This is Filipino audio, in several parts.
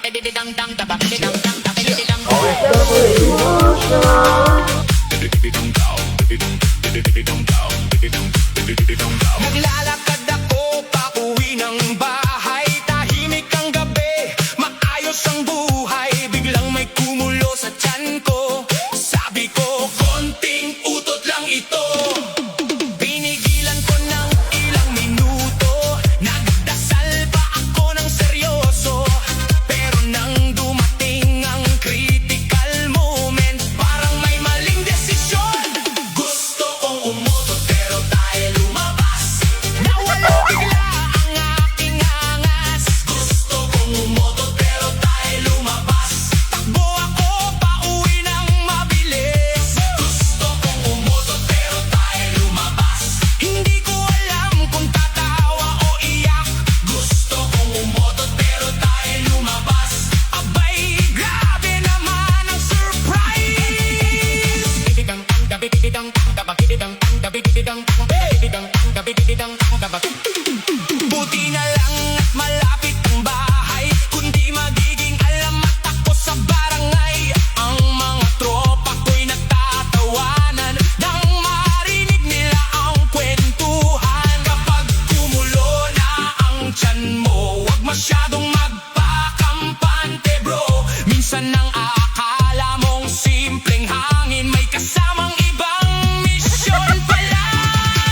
Naglalakad ako pauwi ng bahay. Tahimik ang gabi, maayos ang buhay. Biglang may kumulo sa tiyan ko. Sabi ko, konting utot lang ito. Pinigilan ko ng ilang minuto. Nagdasal pa ako ng seryoso. Pero nang dumating ang critical moment, parang may maling desisyon. Gusto kong umutot pero tayo lumabas. Nawala bigla ang aking angas. Gusto kong umutot pero tayo lumabas. Takbo ako pauwi ng mabilis. Gusto kong umutot pero tayo lumabas. Hindi ko alam kung tatawa o iyak. Gusto kong umutot pero tayo lumabas. Abay, grabe naman ang surprise. Buti na lang at malapit ang bahay. Kundi magiging alamat ako sa barangay. Ang mga tropa ko'y nagtatawanan nang marinig nila ang kwentuhan. Kapag kumulo na ang tiyan mo, huwag masyadong magpakampante bro. Minsan ang akala mong simpleng hangin, may kasamang ibang misyon pala.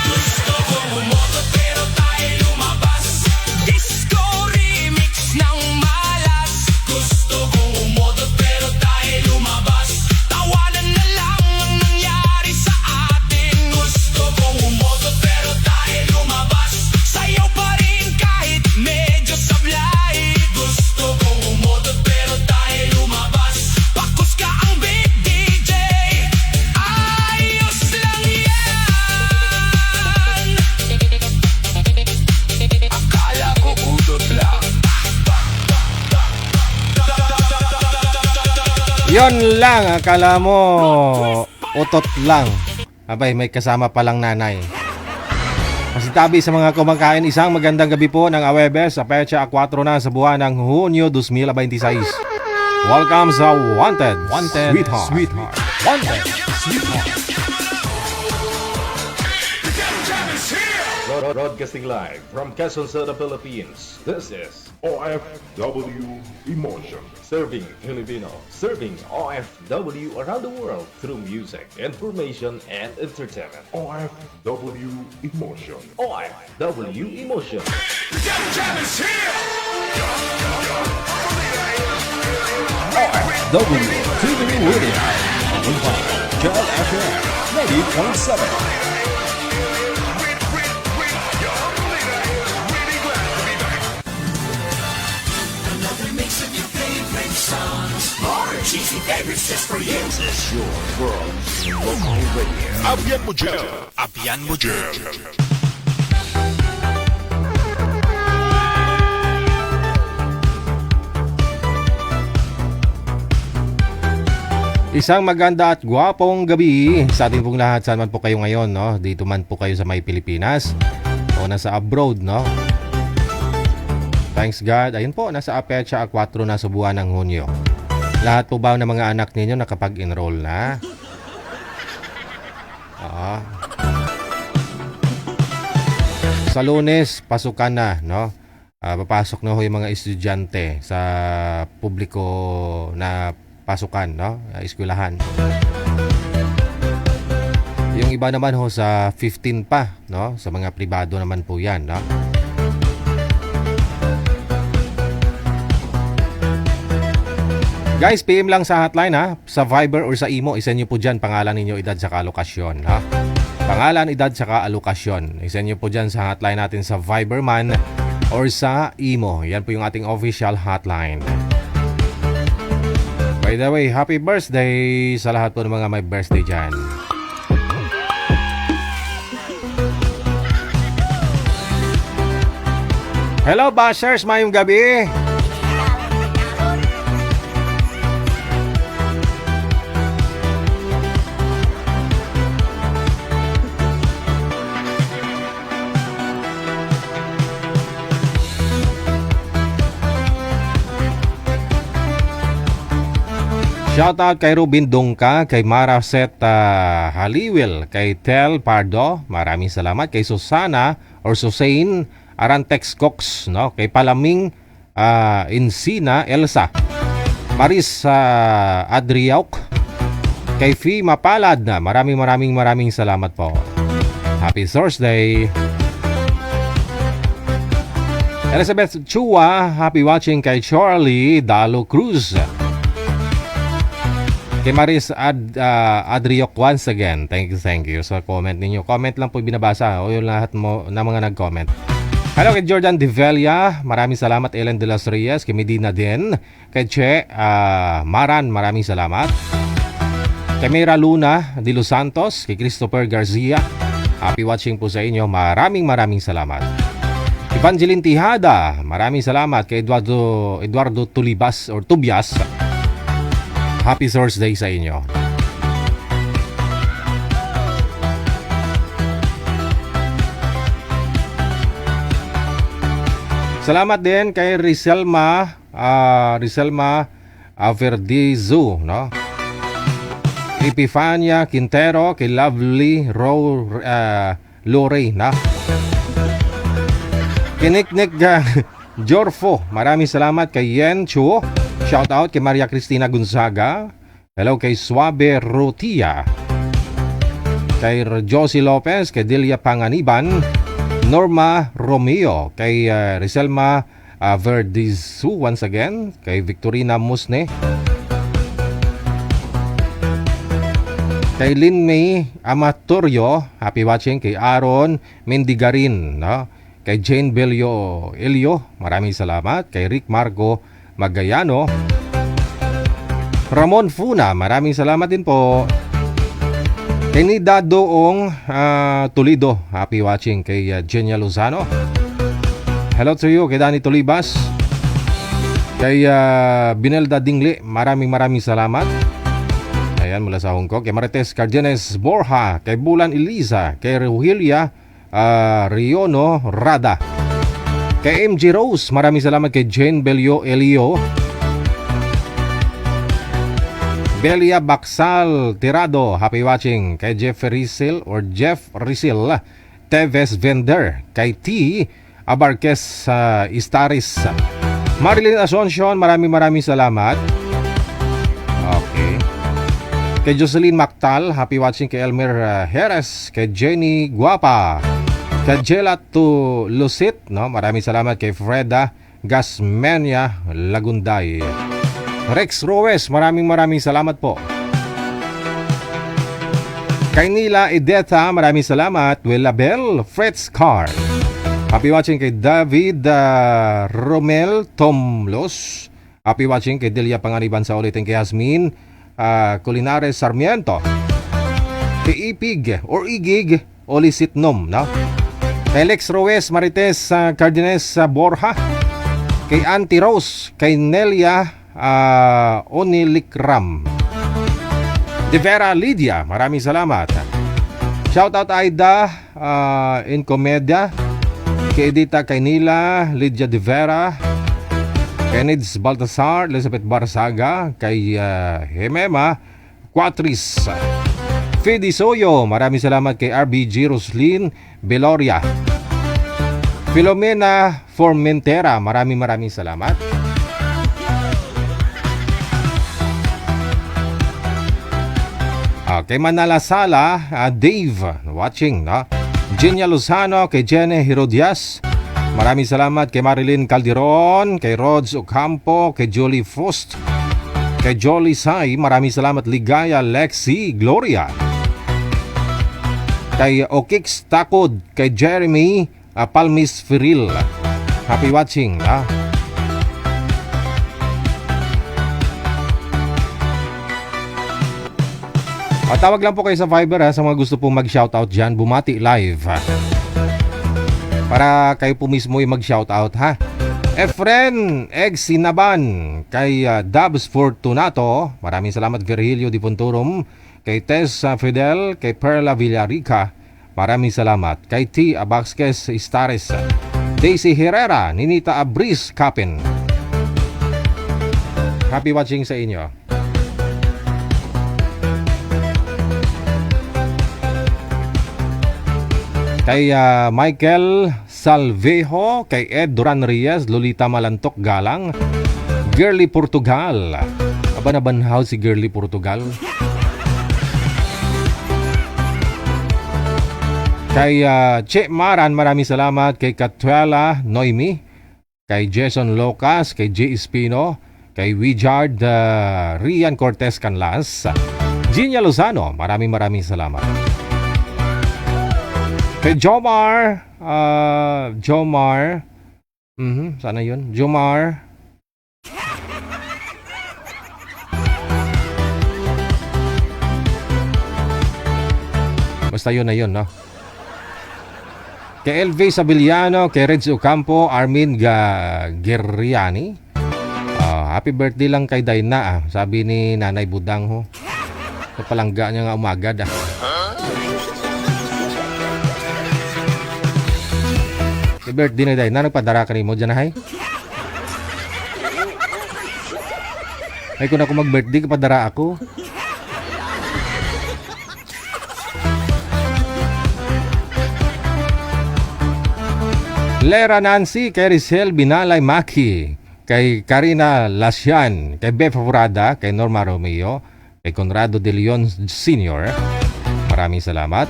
Gusto kong umutot pero tayo lumabas. Disco remix ng malas. Gusto kong umutot pero tayo lumabas. Tawanan na lang ang nangyari sa atin. Gusto kong umutot pero tayo lumabas. Sayaw pa rin kahit medyo sablay. Gusto kong umutot pero tayo lumabas. Pakus ka ang big DJ. Ayos lang yan. Akala ko udot lang. Yon lang, akala mo utot lang. Abay, may kasama palang nanay. Masitabi sa mga kumakain, isang magandang gabi po ng Awebes sa Pecha 4 na sa buwan ng Hunyo 2026. Welcome sa Wanted, Sweetheart. Wanted, Sweetheart. Broadcasting live from Quezon City, Philippines. This is OFW Emotion. Serving Filipino, serving OFW around the world through music, information, and entertainment. OFW Emotion. OFW Emotion. OFW TV Radio. Joel FM 90.7. Abian mo dyan. Abiyan mo dyan. Isang maganda at gwapong gabi sa ating pong lahat. Saan man po kayo ngayon, no? Dito man po kayo sa may Pilipinas o nasa abroad, no? Thanks God. Ayun po, nasa Apecha 4 na sa buwan ng Hunyo. Lahat po ba ng mga anak ninyo nakapag-enroll na? Sa Lunes, pasukan na, no? Papasok na ho yung mga estudyante sa publiko na pasukan, no? Eskwelahan. Yung iba naman ho sa 15 pa, no? Sa mga pribado naman po yan, no? Guys, PM lang sa hotline, ha? Sa Viber or sa Imo, isend nyo po dyan pangalan ninyo, edad, saka lokasyon, ha? Pangalan, edad, saka alokasyon. Isend nyo po dyan sa hotline natin sa Viber man or sa Imo. Yan po yung ating official hotline. By the way, happy birthday sa lahat po ng mga may birthday dyan. Hello, bashers! Mayong gabi! Shoutout kay Ruben Dongka, kay Mara Set Haliwil, kay Tel Pardo, maraming salamat. Kay Susana or Susain Arantex Cox, no? Kay Palaming Insina Elsa, Maris Adriauk, kay Fee Mapalad na maraming salamat po. Happy Thursday. Elizabeth Chua, happy watching. Kay Charlie Dalo Cruz, kay Maris Adriok once again. Thank you sa comment ninyo. Comment lang po binabasa o yung lahat mo na mga nag-comment. Hello kay Jordan Develia, maraming salamat. Ellen de las Reyes, kay Medina din, kay Che Maran, maraming salamat. Kay Mira Luna de Los Santos, kay Christopher Garcia, happy watching po sa inyo. Maraming salamat. Evangeline Tihada, maraming salamat. Kay Eduardo Tulibas or Tubias, happy Thursday sa inyo. Salamat din kay Riselma Verdizu, no? Epifania Quintero, kay Lovely Lore, na? Kiniknik Jorfo, maraming salamat. Kay Yen Chu, shout out kay Maria Cristina Gonzaga. Hello kay Suabe Rutia, kay Josie Lopez, kay Delia Panganiban, Norma Romeo, kay Riselma Verdizu once again, kay Victorina Musne, kay Lin May Amatorio, happy watching. Kay Aaron Mendigarin, no? Kay Jane Belio Elio, maraming salamat. Kay Rick Marco Magayano, Ramon Funa, maraming salamat din po. Kay Nida Doong Toledo, happy watching. Kay Genia Lozano, hello to you. Kay Danny Tolibas, kay Binelda Dingli, maraming salamat. Ayan, mula sa Hong Kong. Kay Marites Cardenes Borja, kay Bulan Eliza, kay Ruhilia Riono Rada, kay MG Rose, maraming salamat. Kay Jane Belio Elio, Belia Baksal Tirado, happy watching. Kay Jeff Rizil Teves Vender, kay T Abarquez Istaris, Marilyn Asuncion, maraming salamat. Okay. Kay Jocelyn Mactal, happy watching. Kay Elmer Heres, kay Jenny Guapa, kay Jela to Lucit, no? Maraming salamat. Kay Freda Gasmenia Lagunday, Rex Roes, maraming salamat po. Kay Nila Edeta, maraming salamat. Willabel Fretz Car, happy watching. Kay David Romel Tomlos, happy watching. Kay Delia Panganiban sa ulitin. Kay Yasmin Culinares Sarmiento, kay Ipig or Igig Olisitnom, no? Kay Lex Roes Marites Cardenes Borja, kay Auntie Rose, kay Nelia Onilikram, De Vera Lydia, maraming salamat. Shoutout Aida Incomedia, kay Edita Kainila, Lydia De Vera, kay Nids Baltasar, Elizabeth Barsaga, kay Hemema Quatris, Fede Soyo, maraming salamat. Kay RBG Roslyn Beloria, Filomena Formentera, maraming salamat. Kay Manala Sala, Dave watching, no? Genia Lozano, kay Jenny Herodias, maraming salamat. Kay Marilyn Calderon, kay Rods Ocampo, kay Jolie Frost, kay Jolie Sai, maraming salamat. Ligaya Lexi Gloria, kay Okix Takod, kay Jeremy Palmis Firil, happy watching, ha? Tawag lang po kayo sa Viber, ha, sa mga gusto pong mag-shoutout dyan. Bumati live, ha? Para kayo po mismo yung mag-shoutout, ha? Efren Egg Sinaban, kay Dabs Fortunato, maraming salamat. Virgilio Di Punturum, kay Tess Fidel, kay Perla Villarica, maraming salamat. Kay T. Abaxquez Istares, Daisy Herrera, Ninita Abris Capin, happy watching sa inyo. Kay Michael Salvejo, kay Ed Duran Reyes, Lolita Malantok Galang, Girly Portugal. Aba nabanhaw si Girly Portugal. Kay Che Maran, maraming salamat. Kay Katuela Noemi, kay Jason Locas, kay J. Espino, kay Wijard Rian Cortez Canlas, Ginia Lozano, maraming salamat. Kay Jomar, sana yun? Jomar. Basta yun na yun, no? Kay LV Sabiliano, kay Reds Ocampo, Armin Guerriani. Happy birthday lang kay Dayna, sabi ni Nanay Budang ho. Sa palangga niya nga umagad Happy birthday na Dayna, nagpadara ka ni mo dyan hay? Ay kung ako mag-birthday, kapadara ako. Lera Nancy, kay Rizal Binalay Maki, kay Karina Lasyan, kay Beth Furada, kay Norma Romeo, kay Conrado De Leon Sr. Maraming salamat.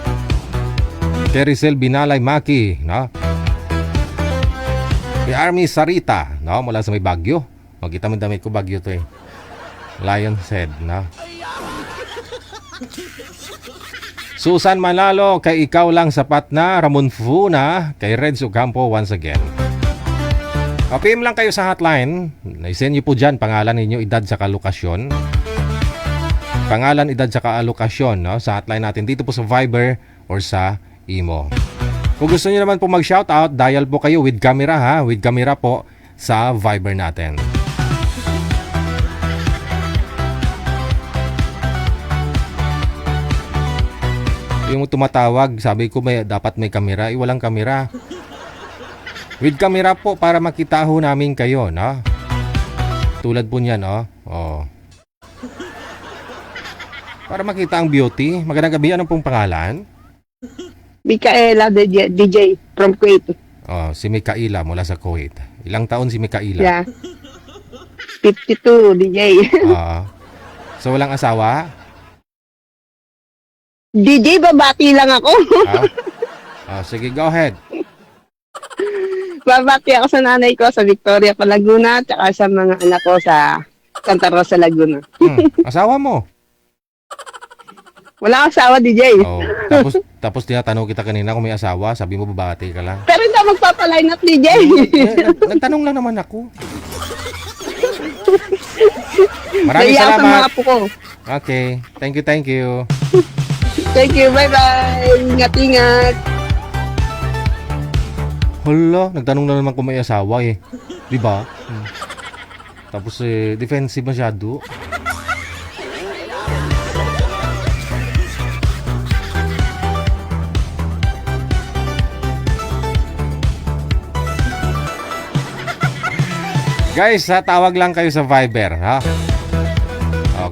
Kay Rizal Binalay Maki, no? Kay Army Sarita, no? Mula sa may Bagyo. Makita mo damit ko Bagyo to eh. Lion's Head, no? Susan Manalo, kay Ikaw Lang Sapat Na, Ramon Funa, kay Reds Ocampo once again. PM lang kayo sa hotline. Isend nyo po dyan pangalan ninyo, edad sa kalokasyon. Pangalan, edad sa kaalokasyon, no? Sa hotline natin dito po sa Viber or sa Imo. Kung gusto nyo naman po mag-shoutout, dial po kayo with camera ha. With camera po sa Viber natin. Yung tumatawag, sabi ko dapat may kamera, walang kamera. With camera po para makita ho namin kayo, no? Tulad po niyan, no? Oh. Para makita ang beauty. Magandang gabi, anong pong pangalan? Micaela DJ from Kuwait. Oh, si Mikaela mula sa Kuwait. Ilang taon si Mikaela? Yeah. 52 DJ. So walang asawa? DJ, babati lang ako. Sige, go ahead. Babati ako sa nanay ko sa Victoria, Laguna, tsaka sa mga anak ko sa Santa Rosa, Laguna. Asawa mo? Wala akong asawa, DJ. Oh, tapos tinatanong kita kanina kung may asawa, sabi mo babati ka lang. Pero hindi ako magpapaline up, DJ. Nagtanong lang naman ako. Maraming Naiyak sa salamat. mga apo ko. Okay, thank you. Thank you, bye-bye. Ingat-ingat. Hala, nagtanong na naman kung may asawa eh. Di ba? Tapos defensive masyado. Guys, tawag lang kayo sa Viber, ha?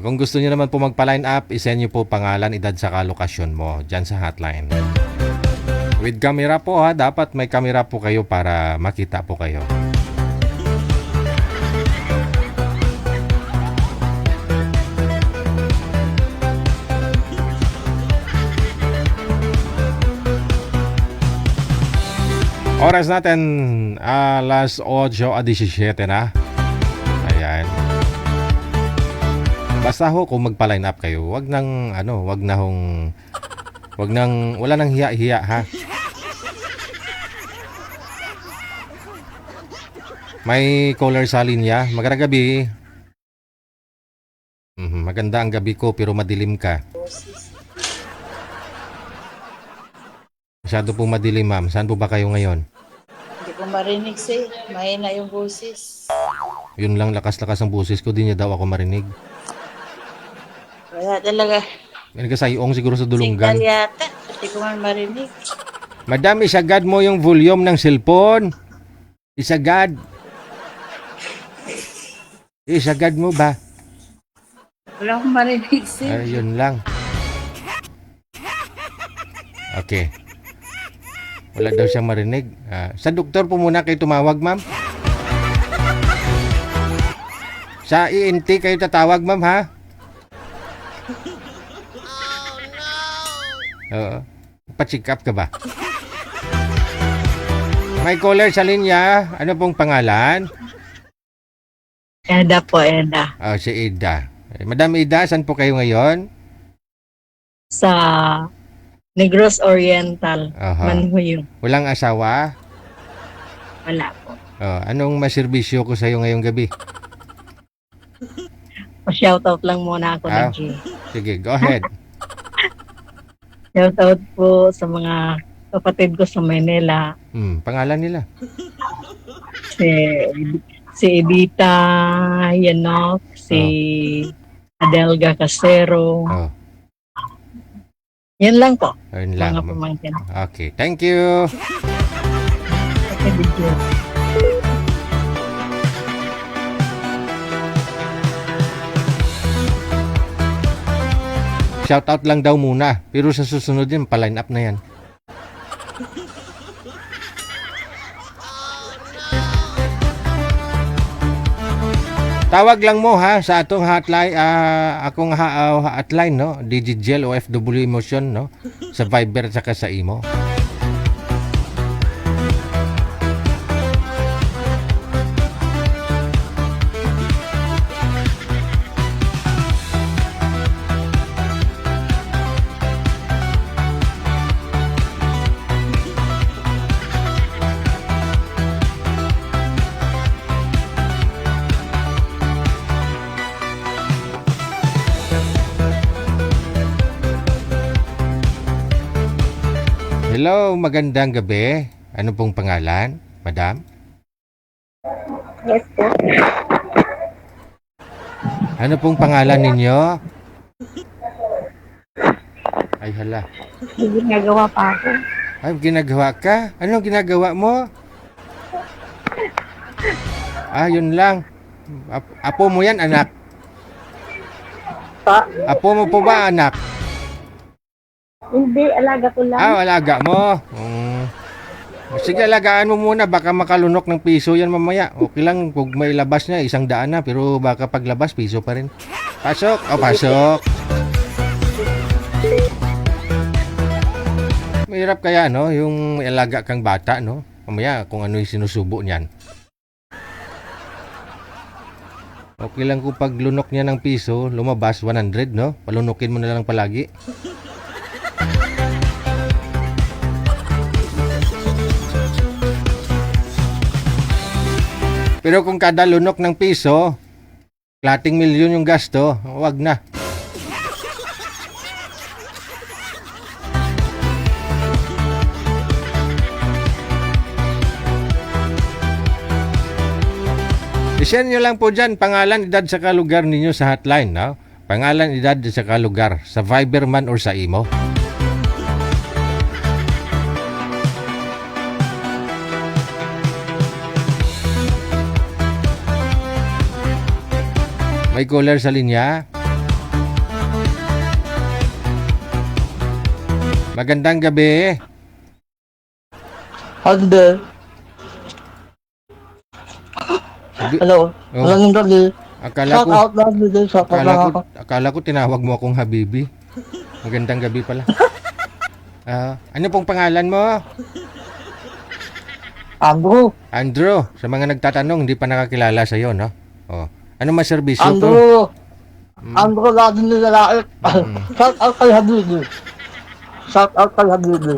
Kung gusto niyo naman po magpa-line up, isend niyo po pangalan, edad sa lokasyon mo dyan sa hotline. With camera po ha, dapat may camera po kayo para makita po kayo. Oras natin alas 8:17 na. Ayan. Basta ho kung magpa-line up kayo, wag nang wala nang hiya-hiya ha. May caller sa linya. Magandang gabi. Maganda ang gabi ko pero madilim ka. Masyado po madilim, ma'am. Saan po ba kayo ngayon? Hindi ko marinig sir. Mahina yung boses. Yun lang, lakas-lakas ang boses ko. Di niya daw ako marinig. Wala talaga. May nagkasayong siguro sa dulunggan. Signal yata. Hindi ko man marinig. Madam, isagad mo yung volume ng cellphone. Isagad. Isagad mo ba? Wala akong marinig sir. Ayun lang. Okay. Wala daw siyang marinig. Sa doktor po muna kayo tumawag, ma'am. Sa ENT kayo tatawag, ma'am, ha? Oo. Pa-check up ka ba? May caller sa linya. Ano pong pangalan? Eda po, Eda. Si Ida. Madam Ida, saan po kayo ngayon? Sa Negros Oriental, Aha. Manhuyong. Walang asawa? Wala po. Anong maserbisyo ko sa'yo ngayong gabi? Pa-shoutout lang muna ako Ah. ng G. Sige, go ahead. Shoutout po sa mga kapatid ko sa Manila. Pangalan nila? Si Edita Yanok, si Adelga Casero. Oh, Yan lang po. ayun lang. Mga pamangkin. Okay, thank you. Okay, video. Shoutout lang daw muna. Pero sa susunod din, pa-line up na yan. Tawag lang mo ha sa atong hotline, akong hotline, no? Digigel OFW Emotion, no? Sa Viber at saka sa Imo. Hello, magandang gabi. Ano pong pangalan, madam? Yes po. Ano pong pangalan ninyo? Ay hala. Hindi nagawa pa ako. Ay, ginagawa ka? Anong ginagawa mo? Yun lang. Apo mo yan, anak? Pa? Apo mo po ba, anak? Hindi, alaga ko lang. Alaga mo. Sige, alagaan mo muna. Baka makalunok ng piso yan mamaya. Okay lang, kung may labas niya, 100 na. Pero baka paglabas, piso pa rin. Pasok. Pasok. Mahirap kaya, no? Yung may alaga kang bata, no? Mamaya, kung ano yung sinusubo niyan. Okay lang kung paglunok niya ng piso, lumabas 100, no? Palunukin mo na lang palagi. Pero kung kada lunok ng piso, klating milyon yung gasto, wag na. I-share nyo lang po dyan, pangalan, edad, saka lugar ninyo sa hotline, no? Pangalan, edad, saka lugar, sa Viber man or sa Imo. May caller sa linya. Magandang gabi. Hello. Hello. Oh, Magandang gabi. akala Shout ko, out lang dito sa akala ko tinawag mo akong Habibi. Magandang gabi pala. Ano pong pangalan mo? Andrew. Andrew. Sa mga nagtatanong, hindi pa nakakilala sa iyo, no? Oh. Ano maserbisyo to? Andrew. Andrew lagi nilalait. Shout out kay Habibi. Shout out kay Habibi.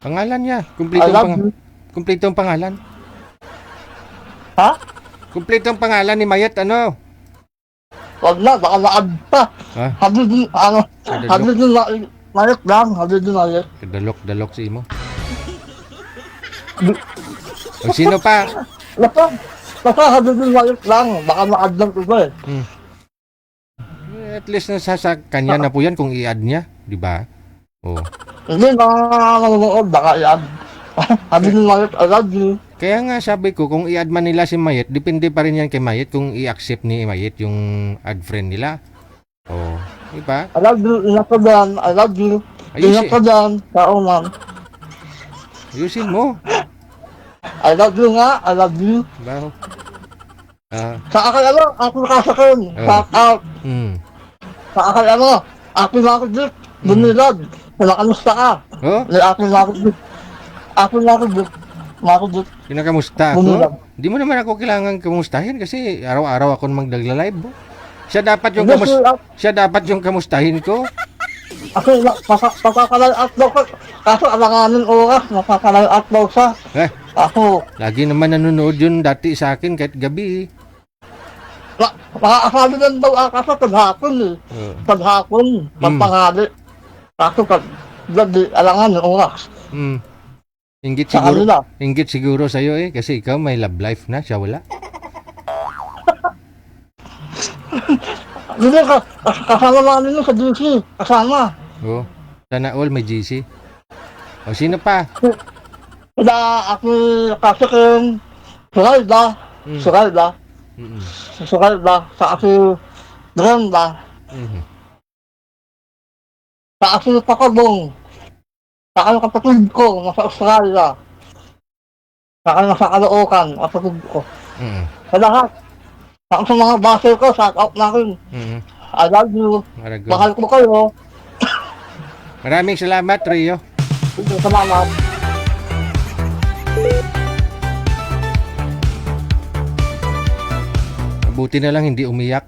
Pangalan niya. I love you. Kumpletong pangalan. Ha? Kumpletong pangalan ni Mayet, ano? Wag na, baka laad pa. Ha? Habibi, Habibi Mayet lang. Habibi Mayet. Dalok si Imo. O sino pa? Basta Habibi Mayet lang. Baka laad lang ito eh. At least nasa sa kanya na po yan kung i-add niya, di ba? Oh. Hindi na nanonood, baka yan. Habibi Mayet, I love you. Kaya nga sabi ko, kung i-add man nila si Mayet, depende pa rin yan kay Mayet kung i-accept ni Mayet yung add friend nila. Oh, di ba? I love you, ingat ka dyan. I love you. Ayusin. Ingat ka dyan. Kao man. Ayusin mo. I love you nga, I love you. Baho. Ah, Sa akin ano, ako nakasakin. Shout out. Sa akin ano, ako nakakadip. Bunilad. Wala kamusta ka. Oh, Ako nakakadip. Ako nakakadip. kinakamusta Bumilab. ako? Hindi mo naman ako kailangan kamustahin kasi araw-araw ako magdagla-live. Oh. Siya dapat yung siya dapat yung kamustahin ko. Ako pakakalayat daw ko. Kaso alanganin oras, nakakalayat daw siya. Eh, Ako, lagi naman nanonood yun dati sa akin kahit gabi. makakasali lang daw kaso paghapon eh. Oh. Paghapon, pagpangali. Kaso pag gabi, alanganin oras. Mm. Inggit Sa siguro. kanila. Inggit siguro sa iyo kasi ikaw may love life na, siya wala. Hindi ka, kasama namin yun sa DC. Kasama. Oh. Sana all may GC. O sino pa? Kaya ako kasikin Suralda. Suralda. Mm. Suralda. Sa ako Brenda. Mhm. Sa ako Pakabong. Sa ako kapatid ko, nasa Australia. Sa ako nasa Caloocan, kapatid ko. Mm. Sa lahat. Sa ako sa mga baser ko, shout out na rin. Mhm. I love you. Marago. Mahal ko kayo. Maraming salamat, Rio. Salamat. Buti na lang hindi umiyak.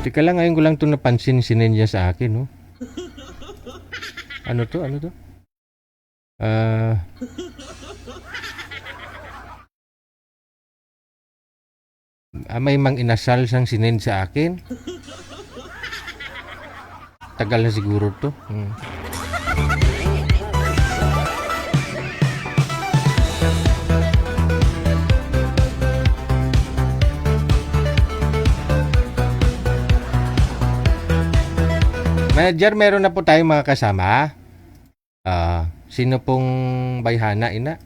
Teka lang, ngayon ko lang ito napansin si Nenya sa akin, no? Ano to? Ano to? May mang inasal sang sinin sa akin. Tagal na siguro to. Manager, meron na po tayong mga kasama. Sino pong bayhana, ina?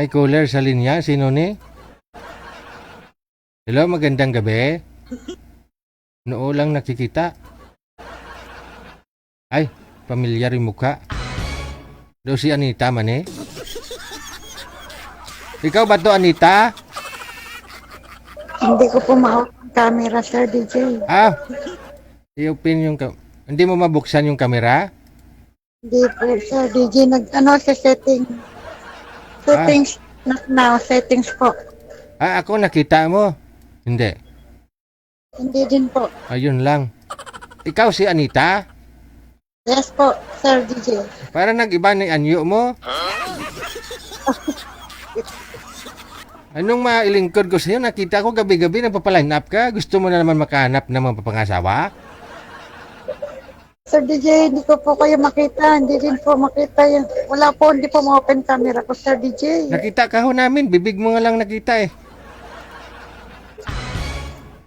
May caller sa linya. Sino ni? Hello, magandang gabi. Noo lang nakikita. Ay, pamilyar yung mukha. Do si Anita man eh. Ikaw ba to, Anita? Hindi ko po mahawak ang camera, Sir DJ. I-open yung hindi mo mabuksan yung camera? Hindi po, Sir DJ. Sa settings, not now, settings po. Ako nakita mo. Hindi. Hindi din po. Ayun lang. Ikaw si Anita? Yes po, Sir DJ. Para nag-iba na anyo mo. Anong mailingkod ko sa'yo? Nakita ko gabi-gabi nagpapaline up ka. Gusto mo na naman makahanap ng mga papangasawa? Sir DJ, hindi ko po kayo makita. Hindi din po makita yun. Wala po, hindi po ma-open camera ko, Sir DJ. Nakita ka ho namin. Bibig mo nga lang nakita eh.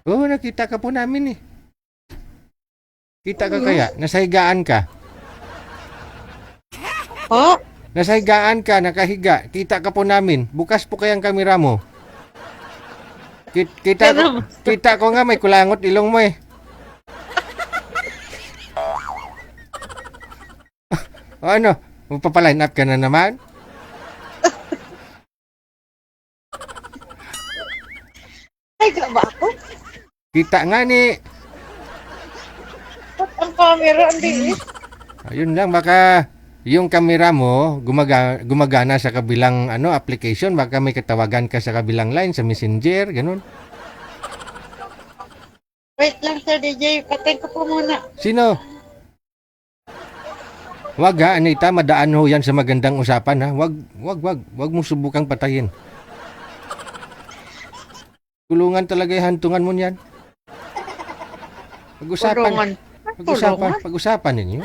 Oo, nakita ka po namin eh. Kita ka kaya? Nasahigaan ka? Po? Nasahigaan ka, nakahiga. Kita ka po namin. Bukas po kayang kamera mo. Kita ko nga may kulangot ilong mo eh. O ano? Magpapaline up ka na naman? Ay, ba ako? Kita nga ni. camera, hindi. Ayun lang, baka yung camera mo gumagana sa kabilang application, baka may katawagan ka sa kabilang line, sa Messenger, ganun. Wait lang, Sir DJ. Patay ko po muna. Sino? Wag ha, Anita, madaan ho yan sa magandang usapan ha. Wag mo subukang patayin. Kulungan talaga yung hantungan mo niyan. Tulungan. Pag-usapan ninyo.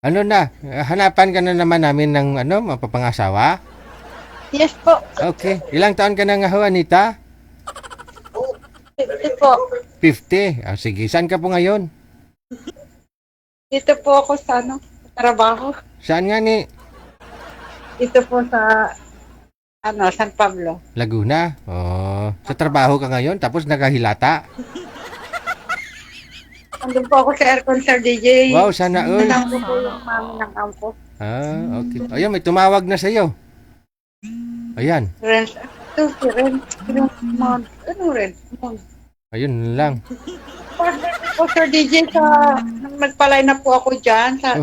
Ano na, hanapan ka na naman namin ng mapapangasawa? Yes po. Okay. Ilang taon ka na nga ho, Anita? 50 po. 50. Ah, sige, saan ka po ngayon? Dito po ako sa trabaho. Saan nga ni? Dito po sa San Pablo. Laguna. Oh, sa trabaho ka ngayon tapos nakahilata. Andun po ako sa aircon, Sir DJ. Wow, sana all. Nanampo po yung mami ng ampo. Ah, okay. Ayun, may tumawag na sa'yo. Ayan. Rent. Ito si Rent. Ano Rent? Ayun lang. Partner po, Sir DJ, nung nagpalay na po ako dyan sa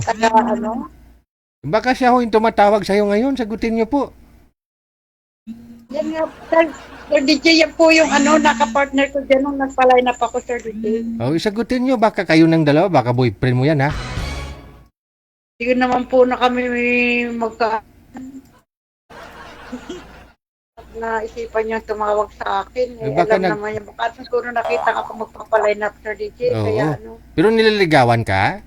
Baka siya ho yung tumatawag sa'yo ngayon. Sagutin niyo po. Yan nga, Sir DJ, yan po yung nakapartner ko dyan nung nagpalay na pa ako, Sir DJ. Oh, sagutin niyo. Baka kayo ng dalawa. Baka boyfriend mo yan, ha? Hindi naman po na kami naisipan niya tumawag sa akin. Baka alam naman niya. Baka siguro nakita ako magpapalay na, Sir DJ. Oo. Kaya Pero nililigawan ka?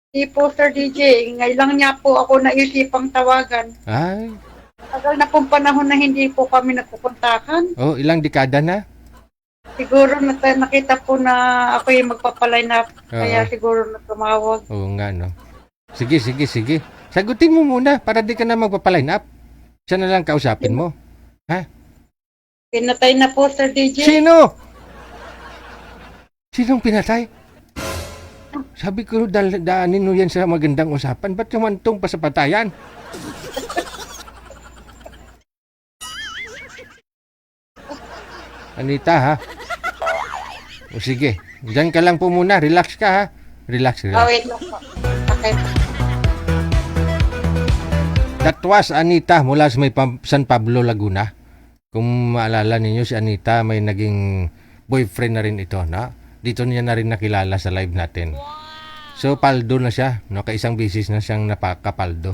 Hindi po, Sir DJ. Ngayon lang niya po ako naisipang tawagan. Ay. Tagal na pong panahon na hindi po kami nagpupuntakan. Oh, ilang dekada na? Siguro nakita po na ako yung magpapalay na. Kaya Oo. siguro na tumawag. Oo nga, no? Sige. Sagutin mo muna para di ka na magpapaline up. Siya na lang kausapin mo. Ha? Pinatay na po, Sir DJ. Sino? Sinong pinatay? Sabi ko, daanin mo yan sa magandang usapan. Ba't humantong pa sa patayan? Anita, ha? O sige, dyan ka lang po muna. Relax ka, ha? Relax. Wait lang po. Okay. That was Anita mula sa San Pablo, Laguna. Kung maalala ninyo, si Anita may naging boyfriend na rin ito, na? Dito niya na rin nakilala sa live natin. So, paldo na siya, no? Kaisang bisis na siyang napakapaldo.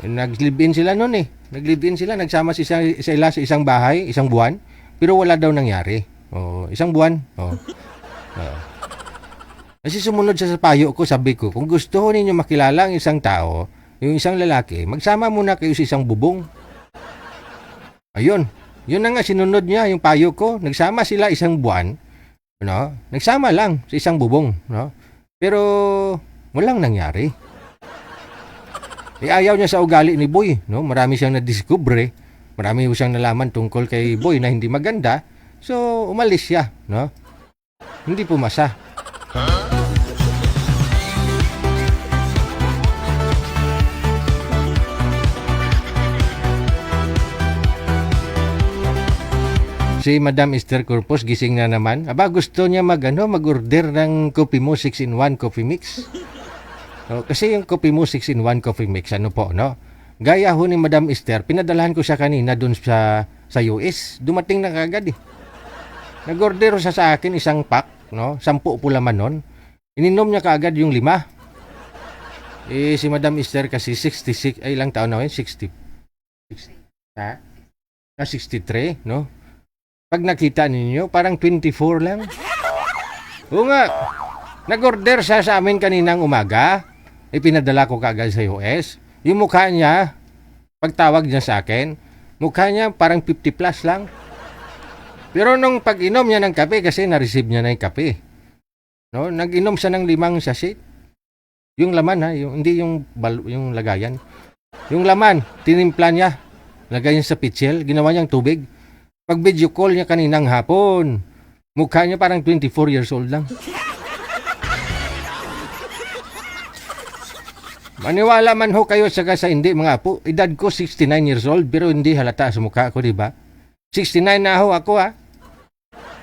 Nag-live-in sila noon eh. Nag-live-in sila, nagsama sila sa isang bahay, isang buwan, pero wala daw nangyari. Oh, isang buwan. Oh. Kasi sumunod siya sa payo ko, sabi ko, kung gusto ninyo makilala ang isang tao, yung isang lalaki, magsama muna kayo sa isang bubong. Ayun. Yun na nga, sinunod niya yung payo ko. Nagsama sila isang buwan. No? Nagsama lang sa isang bubong. No? Pero, walang nangyari. Ayaw niya sa ugali ni Boy. No? Marami siyang nadiskubre. Marami siyang nalaman tungkol kay Boy na hindi maganda. So, umalis siya. No? Hindi pumasa. Si Madam Esther Corpus gising na naman. Aba, gusto niya mag-order ng Coffee Mo 6-in-1 coffee mix. So, kasi yung Coffee Mo 6-in-1 coffee mix, no? Gaya ho ni Madam Esther, pinadalahan ko siya kanina dun sa US. Dumating na kagad eh. Nag-order siya sa akin isang pack, no? 10 po laman nun. Ininom niya kaagad yung 5. Si Madam Esther kasi 66, ay ilang taon na yun? 60. Ha? 63, no? Pag nakita ninyo, parang 24 lang. Oo nga. Nag-order siya sa amin kaninang umaga. Pinadala ko kaagad sa US. Yung mukha niya, pagtawag niya sa akin, mukha niya parang 50 plus lang. Pero nung pag-inom niya ng kape, kasi na-receive niya na yung kape. No? Nag-inom siya ng 5 sachet. Yung laman ha, hindi yung lagayan. Yung laman, tinimpla niya. Lagayan sa pitchel, ginawa niyang tubig. Pag video call niya kaninang hapon, mukha niya parang 24 years old lang. Maniwala man ho kayo sa hindi mga apo. Edad ko 69 years old pero hindi halata sa mukha ko, di ba? 69 na ho ako ha.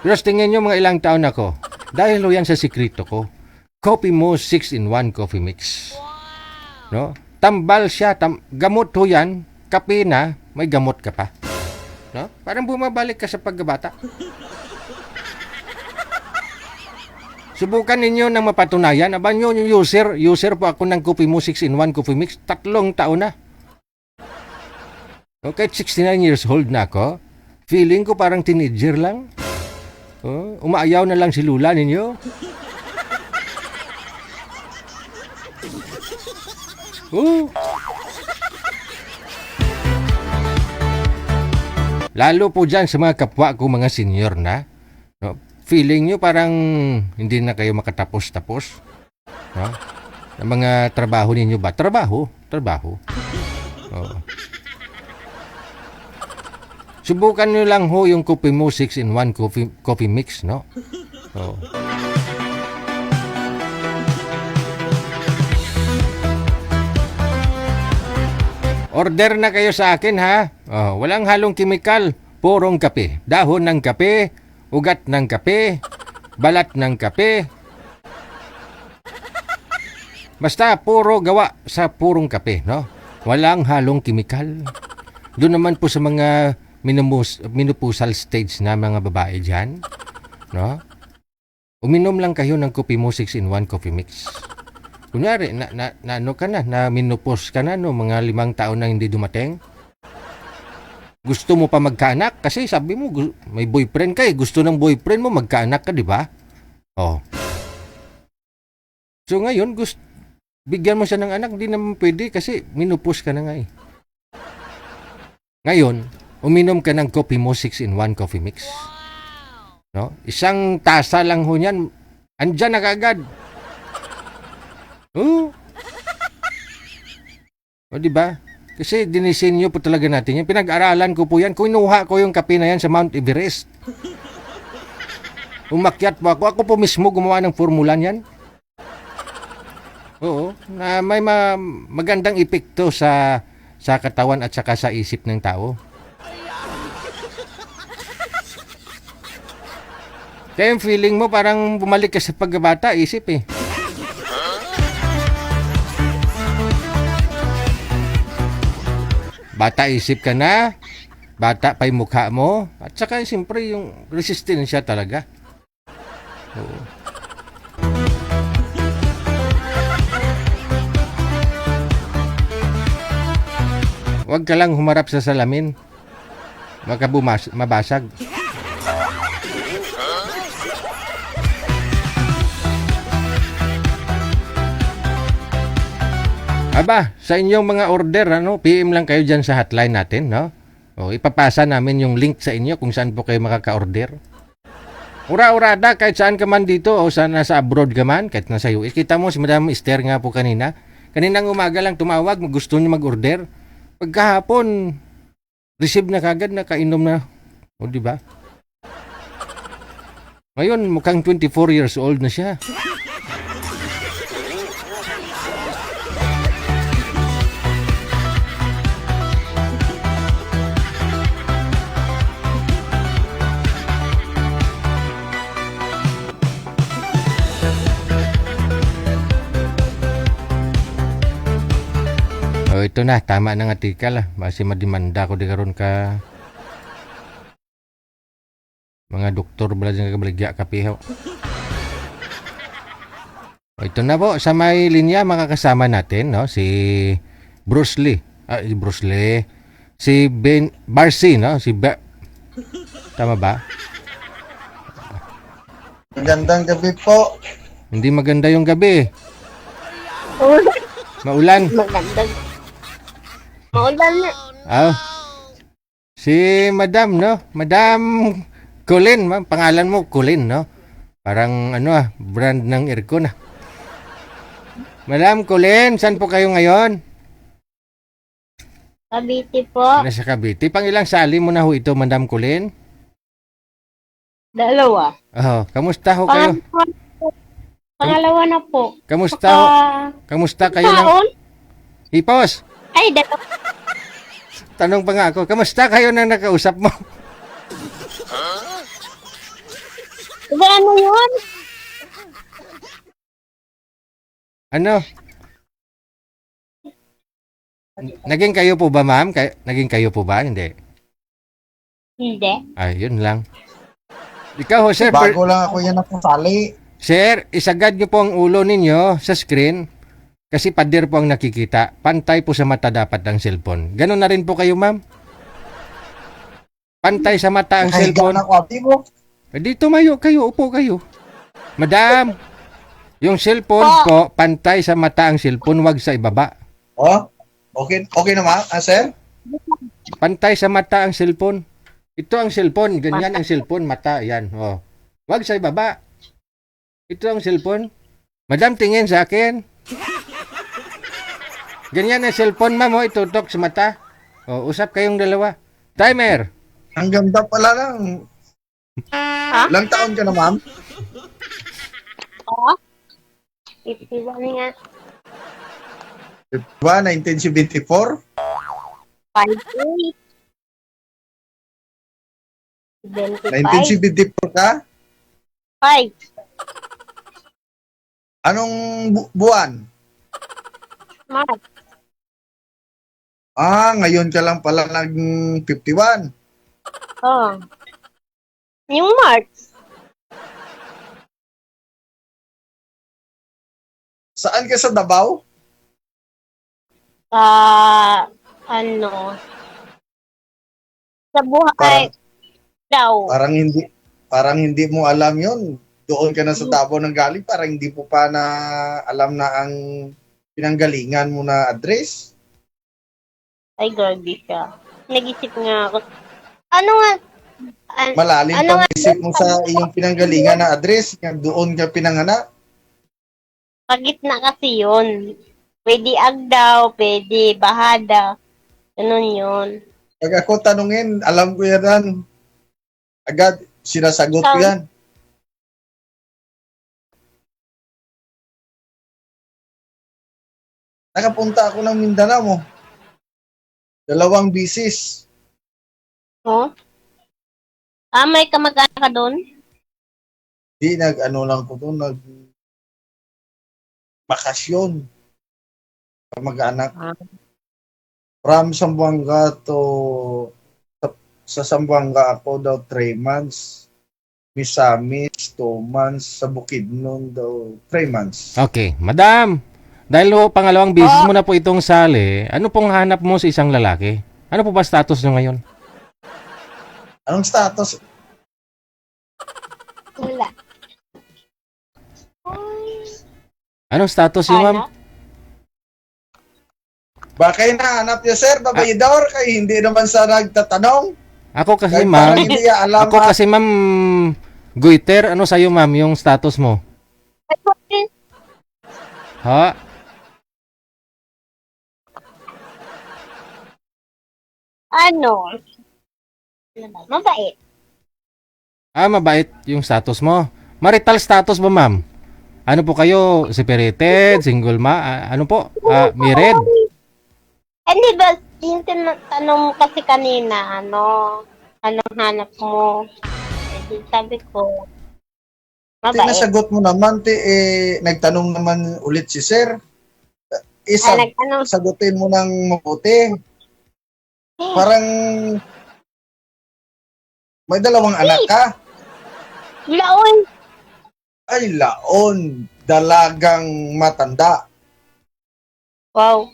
Pero tingnan nyo mga ilang taon ako. Dahil ho yan sa sikreto ko. Coffee Mo 6-in-1 coffee mix. No? Tambal siya, gamot ho yan. Kape na, may gamot ka pa. No? Parang bumabalik ka sa pagkabata. Subukan ninyo ng mapatunayan. Aba nyo yung user po ako ng Coffee Mo 6-in-1 coffee mix. 3 taon na. Okay, 69 years old na ako. Feeling ko parang teenager lang. Oh, umaayaw na lang si Lula ninyo. Lalo po dyan sa mga kapwa ko mga senior na. No? Feeling nyo parang hindi na kayo makatapos-tapos. No? Ang mga trabaho ninyo ba? Trabaho. Oh. Subukan nyo lang ho yung Coffee Mo 6-in-1 coffee mix, no? Oh. Order na kayo sa akin ha. Oh, walang halong kimikal, purong kape. Dahon ng kape, ugat ng kape, balat ng kape. Basta puro gawa sa purong kape, no? Walang halong kimikal. Doon naman po sa mga menopusal stage na mga babae dyan, no? Uminom lang kayo ng Coffee Mo 6-in-1 coffee mix. Kunyari, ano ka na menopause ka na, no? Mga 5 taon na hindi dumating. Gusto mo pa magkaanak? Kasi sabi mo, may boyfriend ka eh. Gusto ng boyfriend mo, magkaanak ka, di ba? Oh. So ngayon, bigyan mo siya ng anak, hindi naman pwede kasi menopause ka na nga eh. Ngayon, uminom ka ng Coffee Mo 6-in-1 coffee mix. No? Isang tasa lang ho niyan, andyan na kagad. Oh. O di ba? Kasi dinisenyo po talaga natin yan. Pinag-aralan ko po yan. Kinuha ko yung kape na yan sa Mount Everest. Umakyat po ako. Ako po mismo gumawa ng formula niyan. Oo. Na may magandang epekto sa katawan at saka sa isip ng tao. Kaya yung feeling mo parang bumalik ka sa pagkabata, isip eh. Bata isip ka na, bata pa yung mukha mo, at saka siyempre yung resistensya talaga. Oo. Huwag ka lang humarap sa salamin. Baka mabasag. Aba, sa inyong mga order, PM lang kayo dyan sa hotline natin, no? O, ipapasa namin yung link sa inyo kung saan po kayo makaka-order. Ura-urada, kahit saan ka man dito o saan nasa abroad ka man, kahit nasa US. Kita mo si Madam Esther nga po kanina. Kaninang umaga lang tumawag, gusto niya mag-order. Pagkahapon, receive na kagad, nakainom na. O, di ba? Ngayon, mukhang 24 years old na siya. O, ito na, tama ng artikel ah. Basi madimanda ko di karon ka mga doktor bala dyan kabaligya kapihaw. O, ito na po, sa may linya makakasama natin, no? Si Bruce Lee. Bruce Lee. Si Ben Barcy, no? Tama ba? Magandang gabi po. Hindi maganda yung gabi. Maulan. Maulan na. Si Madam, no? Madam Colin, pangalan mo Colin, no? Parang brand ng aircon ah. Madam Colin, saan po kayo ngayon? Cavite po. Nasa Cavite. Pang ilang sali mo na ho ito, Madam Colin? 2. Kamusta ho kayo? Pangalawa na po. Kamusta ho? Kamusta kayo ng... Hipos, Ay, dato. tanong pa nga ako, kamusta kayo na nakausap mo? Diba ano yun? Ano? Naging kayo po ba, ma'am? Naging kayo po ba? Hindi. Hindi. Ay, yun lang. Ikaw, sir, Bago lang ako yan nakasali. sir, isagad niyo po ang ulo ninyo sa screen kasi pader po ang nakikita. Pantay po sa mata dapat ang cellphone. Ganon na rin po kayo, ma'am? Pantay sa mata ang Nakahiga cellphone. na ako, ate mo. Di tumayo kayo, upo kayo. Madam, yung cellphone po, pantay sa mata ang cellphone, wag sa ibaba. Oh, okay naman, sir? Pantay sa mata ang cellphone. Ito ang cellphone, ganyan ang cellphone, mata, yan. Oh. Wag sa ibaba. Ito ang cellphone. Madam, tingin sa akin. Ganyan ang cellphone, ma'am, oh, itutok sa mata. Oh, usap kayong dalawa. Timer. Ang ganda pala lang. Ilang taon ka na, ma'am? Oo. 51 nga. Diba, 1974? 58. 25. 1974 ka? 5. Anong buwan? March. Ngayon ka lang pala nag-51. Oh. Yung March. Saan ka sa Davao? Ano? Sa buhay daw. Parang hindi mo alam yon. Doon ka na sa Davao nang galing, parang hindi mo pa na alam na ang pinanggalingan mo na address. Ay, grabe siya. Nag-isip nga ako. Ano nga? Malalim ano pang nga- isip mo sa iyong pinanggalingan na address, nga doon ka pinanganak. Pagitna kasi yun. Pwede Agdaw, pwede Bahada. Ganun yun. Pag ako tanungin, alam ko yan. Agad, sinasagot ko yan. Nakapunta ako ng Mindanao mo. 2 bisis. Oh? May kamag-anak ka doon? Di nag-ano lang ko doon, bakasyon. Mag-anak. From Zamboanga to sa Zamboanga ako daw 3 months. Misamis 2 months. Sa Bukidnon daw 3 months. Okay, madam. Dahil ho, pangalawang beses mo na po itong sali, ano pong hanap mo sa isang lalaki? Ano po ba status nyo ngayon? Anong status? Wala. Anong status nyo, ma'am? Anak? Baka hinahanap niya, sir, babayidor, kay hindi naman sa nagtatanong. Ako kasi, Kaya ma'am, parang hindi niya alam. ako kasi, ma'am, Guiter, ano sa'yo, ma'am, yung status mo? Ha? Ano? Mabait. Mabait yung status mo. Marital status ba, ma'am? Ano po kayo? Separated? Single ano po? Married? Hindi ba, yung tanong mo kasi kanina, anong hanap mo? Sabi ko, mabait. Nasagot mo naman, nagtanong naman ulit si sir. Nagtanong. Sagutin mo ng mabuti. Parang may 2 anak ka. Laon. Ay, laon. Dalagang matanda. Wow.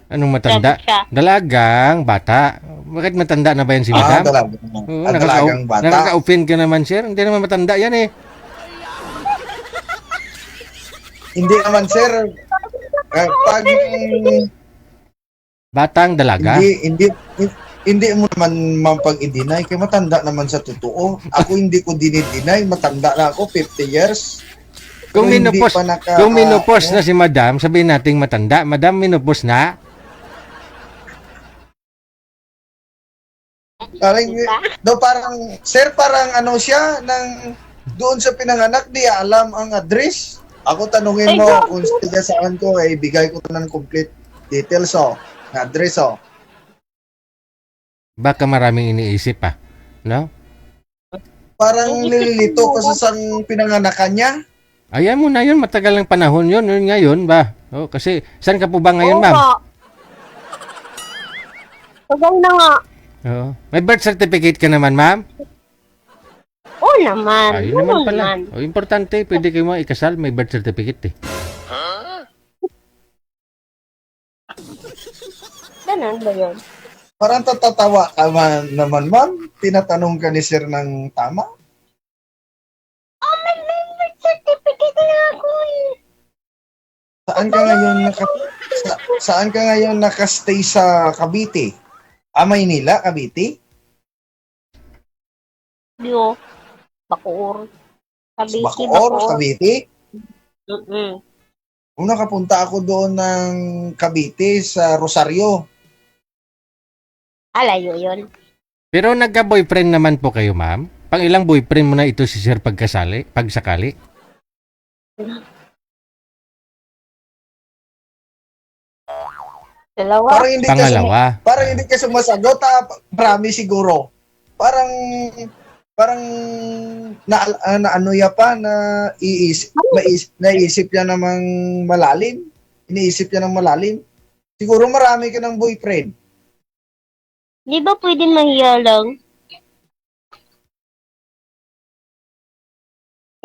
Anong matanda? Grabe siya. Dalagang bata. Bakit matanda na ba yan si madam? Oo, Dalagang bata. Nakaka-offend ka naman, sir. Hindi naman matanda yan eh. Hindi naman, sir. Pag Batang dalaga? hindi mo naman mapag-i-deny kaya matanda naman sa totoo. Ako hindi ko dinideny, matanda na ako, 50 years. Kung Pero hindi minupos, pa kung minupos na si madam, sabihin nating matanda. Madam, minupos na? Parang, sir, parang ano siya, doon sa pinanganak, di alam ang address. Ako tanungin mo kung tiga saan ko, bigay ko ng complete details address Baka maraming iniisip pa. No? Parang nililito ka sa sang pinanganakan niya. Ayan mo na yun, matagal ng panahon yun. Yun ngayon ba? Oh, kasi, saan ka po ba ngayon, Oo ma'am? nga. Tagal na nga. Oo. May birth certificate ka naman, ma'am? Oo naman. Ayun Oo naman pala. naman. O, importante, pwede kayo mga ikasal, may birth certificate eh. Ganun ba yun? Parang tatatawa ka naman, ma'am. Tinatanong ka ni sir ng tama. Oh, may birth certificate na ako eh. Saan ka ngayon nakastay sa Cavite? Maynila, Cavite? Yo. Bacoor. Cavite, Bacoor, Cavite? Mm-mm. Kung nakapunta ako doon ng Cavite sa Rosario. Alayo yun. Pero nagka-boyfriend naman po kayo, ma'am? Pang ilang boyfriend mo na ito si sir pagsakali? Dalawa. Pangalawa. Parang hindi ka sumasagot, marami siguro. Parang na ano ya pa na naisip niya namang malalim. Iniisip niya ng malalim. Siguro marami ka ng boyfriend. Di ba pwede mahiya lang?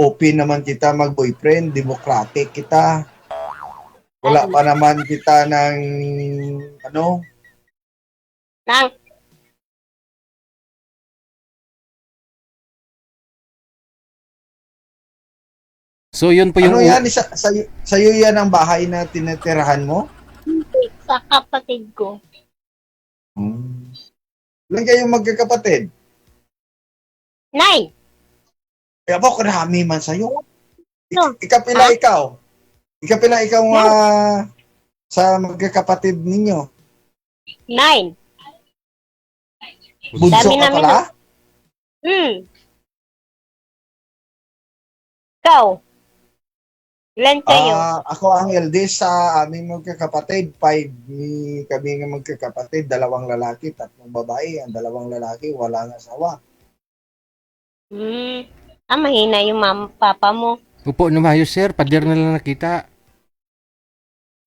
Open naman kita mag-boyfriend, democratic kita. Wala pa naman kita ng ano, Nang. So, yun po yung... ano yan, sa'yo yan ang bahay na tinitirahan mo? Sa kapatid ko. Ilan kayong magkakapatid? 9. Kaya po, karami man sa'yo. No. Ikapila ikaw. Ikapila ikaw sa magkakapatid ninyo. 9. Bunso Dami ka namin pala? Ikaw. Ilan kayo? Ako ang eldest sa aming magkakapatid. 5 kami nga magkakapatid. 2 lalaki, 3 babae. Ang 2 lalaki, wala nga asawa. Mahina yung papa mo. Upo na maayos, sir. Pader na lang nakita.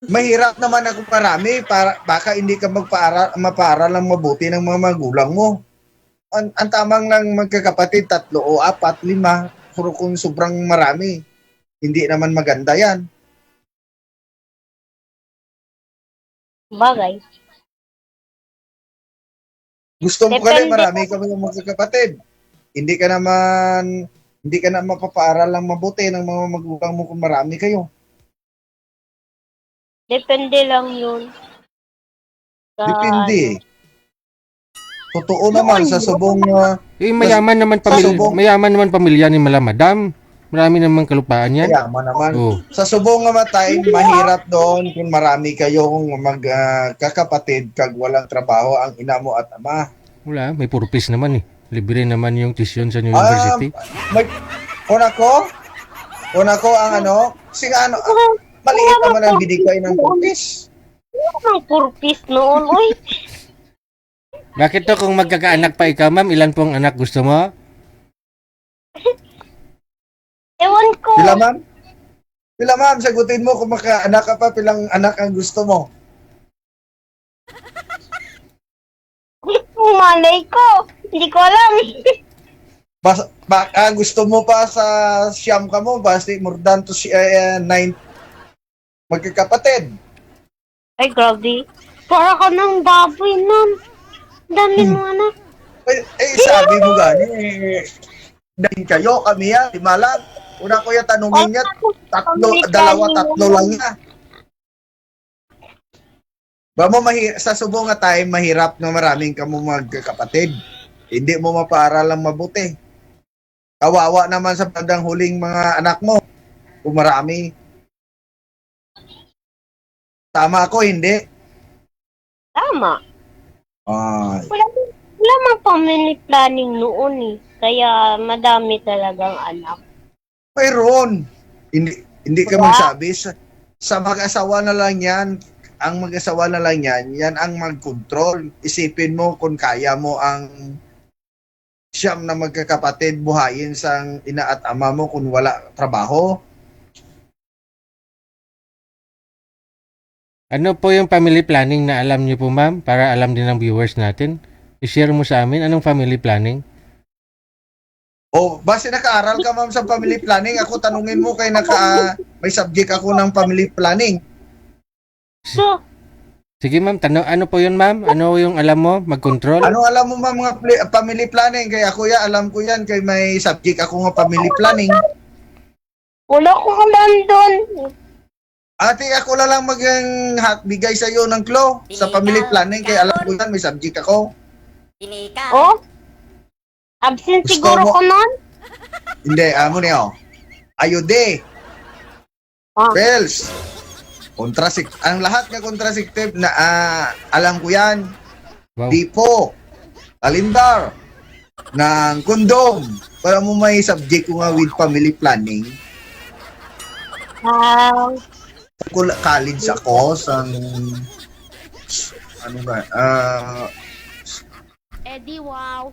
Mahirap naman ako marami. Baka hindi ka mapaaral ng mabuti ng mga magulang mo. Ang tamang lang magkakapatid, 3 o 4, 5. Pero kung sobrang marami, hindi naman maganda yan. Bagay. Gusto mo Depende. marami kami ng magkakapatid. Hindi ka na mapapaaral ng mabuti ng mga magulang mo kung marami kayo. Depende lang yun. Depende. Totoo naman sa subong Mayaman naman pamilya ni Madam. Marami namang kalupaan yan. yaman naman. Oh. Sa subong nga matay, mahirap doon kung marami kayong magkakapatid kag walang trabaho ang ina mo at ama. Wala, may purpose naman eh. Libre naman yung tuition sa university. Una ko ang maliit naman ang binigay ng purpose. Ang purpose noon, oy. Bakit to kung magkakaanak pa ikaw, ma'am? Ilan pong anak gusto mo? Ewan ko. Pila ma'am, sagutin mo kung makaanak ka pa, pilang anak ang gusto mo. Malay ko. Hindi ko alam. Baka gusto mo pa sa siyam ka mo, basta more than to 9 magkakapatid. Ay, grabe. Para ka ng baboy nun. Dami mo anak. Sabi mo gani, dahil kayo, kami yan, 5 lang. Una ko yung tanungin niya, 2, 3 lang niya. Sa subong nga time, mahirap na maraming kamo magkakapatid. Hindi mo mapaaral ang mabuti. Kawawa naman sa bandang huling mga anak mo. Kung marami. Tama ako, hindi? Tama. Ay. Wala mang family planning noon eh. Kaya madami talagang anak. Mayroon. Hindi ka magsabi. Sa mag-asawa na lang yan. ang mag-asawa na lang yan ang mag-control. Isipin mo kung kaya mo ang siyam na magkakapatid buhayin sang ina at ama mo kung wala trabaho. Ano po yung family planning na alam niyo po, ma'am? Para alam din ng viewers natin. I-share mo sa amin, anong family planning? O, base nakaaral ka ma'am sa family planning, ako tanungin mo kay may subject ako ng family planning. So, Sige, ma'am. Ano po yun, ma'am? Ano yung alam mo? Mag-control? Ano alam mo ma'am mga family planning? Kaya kuya, alam ko yan kay may subject ako ng family planning. wala ko alam doon. Ate, ako na lang bigay sa iyo ng clue sa family planning kaya alam ko yan, may subject ako. Oh? Absent Gusto siguro mo- ko nun? Hindi, amo niyo. Ayude. Ah. Bells. Ang lahat ng contraceptive na alam ko yan. Wow. Dipo. Kalendar. Ng kondom. Para mo may subject ko nga with family planning. College ako sa ano ba? Eddie, wow.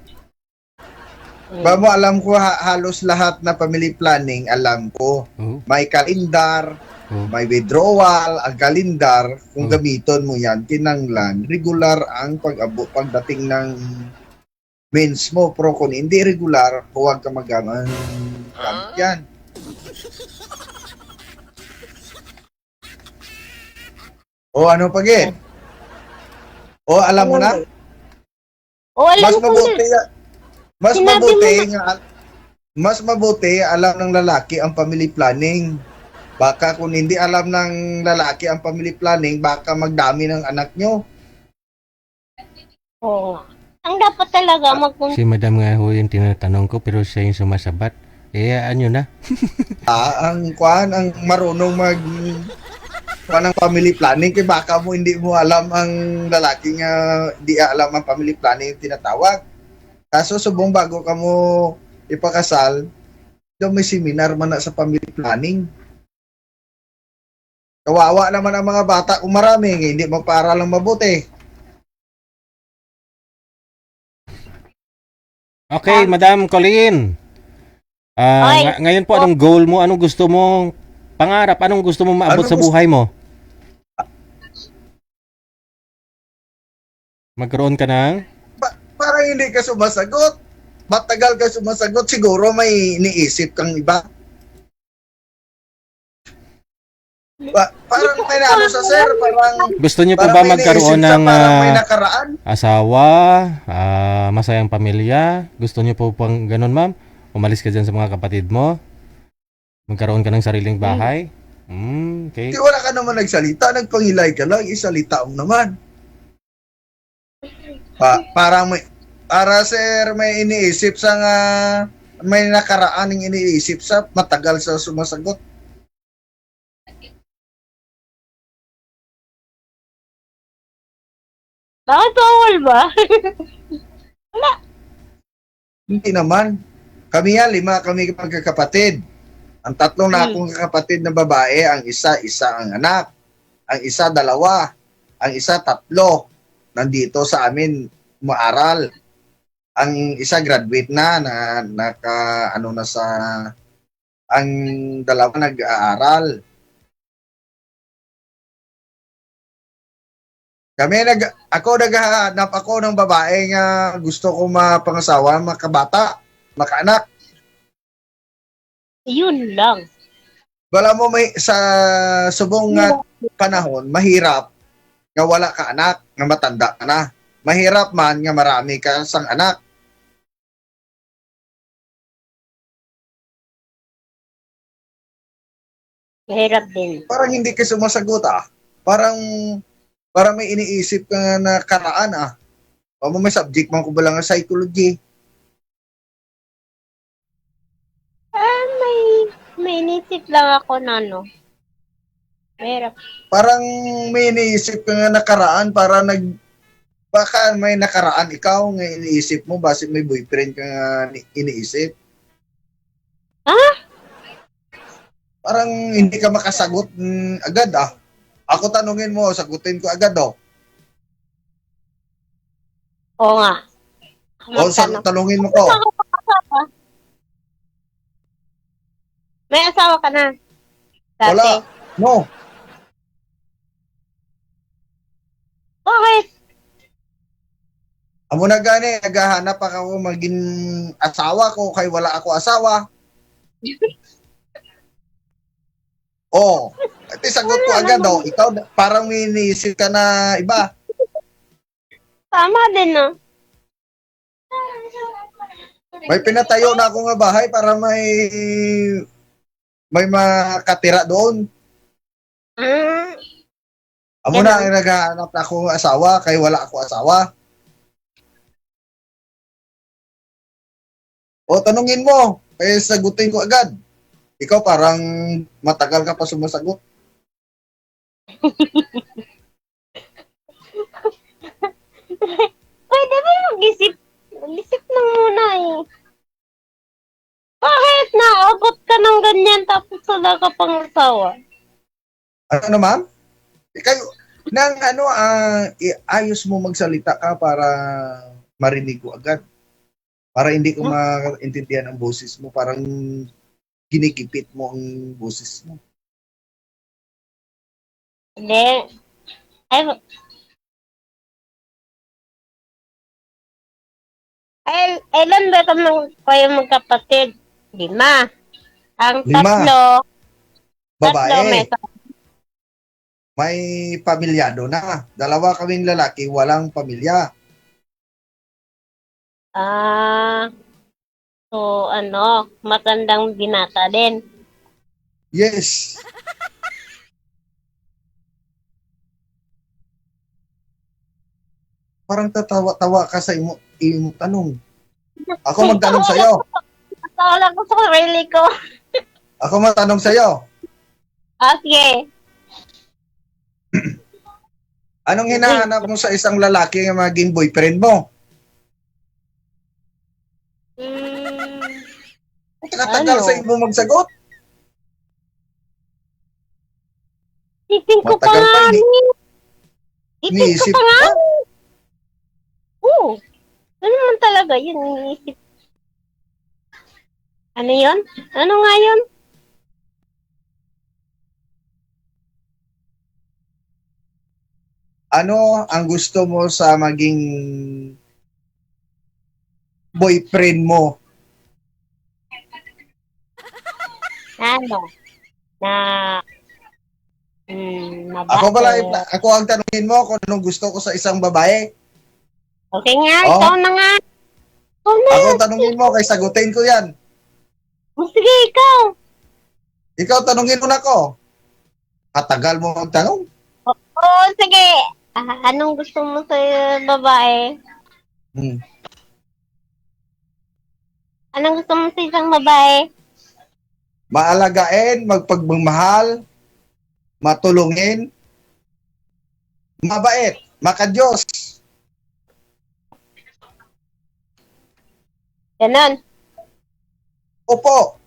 Ba mo alam ko halos lahat na family planning alam ko. Oh. May kalendar, Oh. may withdrawal, ang kalendar, kung Oh. gamiton mo yan, kinanglan, regular ang pagdating ng means mo. Pero kung hindi regular, huwag ka gamit yan. O ano pa gin? O alam mo na? Oh, alam Mas ko mabuti na. mas Sinabi mabuti mo nga mas mabuti alam ng lalaki ang family planning. Baka kung hindi alam ng lalaki ang family planning, baka magdami ng anak nyo. Oo nga. Ang dapat talaga Si madam nga ho yung tinatanong ko pero siya yung sumasabat. Ano na? Ang marunong ng family planning, kaya baka mo hindi mo alam ang lalaki nga hindi alam ang family planning yung tinatawag. Kaso subong bago ka mo ipakasal, daw may seminar man na sa family planning. Kawawa naman ang mga bata kung marami, hindi magpaaral ng mabuti. Okay, Madam Colleen. Ay. Ngayon po, anong goal mo? Anong gusto mong pangarap? Anong gusto mong maabot Anong sa gusto- buhay mo? Magkaroon ka ng... Parang hindi ka sumasagot. Matagal ka sumasagot, siguro may iniisip kang iba. Parang may naano sa sir, parang Gusto niyo po parang ba may magkaroon iniisip ka, ng parang may nakaraan. asawa, masayang pamilya? Gusto niyo po pang ganun, ma'am? Umalis ka dyan sa mga kapatid mo? Magkaroon ka ng sariling bahay? Okay. Di wala ka naman nagsalita, nagpangilay ka lang, isalita mo naman. Para sir, may iniisip sa nga, may nakaraan ng iniisip sa matagal sa sumasagot. Bakit bawal ba? Hindi naman. Kami 5 kami magkakapatid. Ang 3 na akong kakapatid na babae, ang isa ang anak. Ang isa 2. Ang isa 3. Nandito sa amin umaaral. Ang isa graduate na ang 2 nag-aaral. Ako naghahanap ako ng babae nga gusto ko mapangasawa, makabata, makaanak. Yun lang. Wala mo sa subong nga panahon, mahirap nga wala ka anak, nga matanda ka na. Mahirap man nga marami ka sang anak. Mahirap din. Parang hindi ka sumasagot Parang may iniisip ka nga na karaan O may subject man ko ba lang nga psychology. May inisip lang ako na Mahirap. Parang may iniisip ka nga nakaraan baka may nakaraan ikaw nga iniisip mo base may boyfriend ka nga iniisip. Parang hindi ka makasagot agad Ako tanungin mo, sagutin ko agad, oh. Oo nga. O, tanungin mo ko. May asawa ka na? Dati. Wala. No. Bakit? Amo na gani, naghahanap ako maging asawa ko kay wala ako asawa. Oh, ito sagot ko agad, oh. Ikaw, parang may iniisip ka na iba. Tama din, no? May pinatayo na ako nga bahay para may makatira doon. Amo na ang naghahanap ako asawa kay wala ako asawa. O tanungin mo, kaya sagutin ko agad. Ikaw parang matagal ka pa sumasagot. Pwede ba mag-isip? Mag-isip na muna eh. Bakit naabot ka ng ganyan tapos wala ka pang asawa? Ano ma'am? Ikaw, ayos mo magsalita ka para marinig ko agad. Para hindi ko maintindihan ang boses mo. Parang ginikipit mo ang boses mo. Hindi. Ilan ba kayo magkapatid? 5. Ang 5. tatlo Babae. may May pamilyado na. 2 kaming lalaki, walang pamilya. So, matandang binata din. Yes. Parang tatawa-tawa ka sa imo tanong. Ako magtanong sa'yo. Wala ko sa sarili ko. Ako magtanong sa'yo. Sige. Anong hinahanap mo sa isang lalaki na maging boyfriend mo? Tagal sa imo magsagot. Isipin ko pa Matagal nga. pa, Isipin ko pa nga. Oo. Ano naman talaga yun? Iniisip. Ano yun? Ano nga yun? Ano ang gusto mo sa maging boyfriend mo? Ano? Ako ang tanungin mo kung anong gusto ko sa isang babae. Okay nga, Oh. ikaw na nga. Ikaw na. Ako ang tanungin mo kay sagutin ko yan. Sige, ikaw. Ikaw tanungin mo na ko. Katagal mo magtanong. Oo, sige. Anong gusto mo sa babae? Anong gusto mo sa isang babae? Maalagain, magpagmamahal, matulungin, mabait, makadiyos. Ganon. Opo.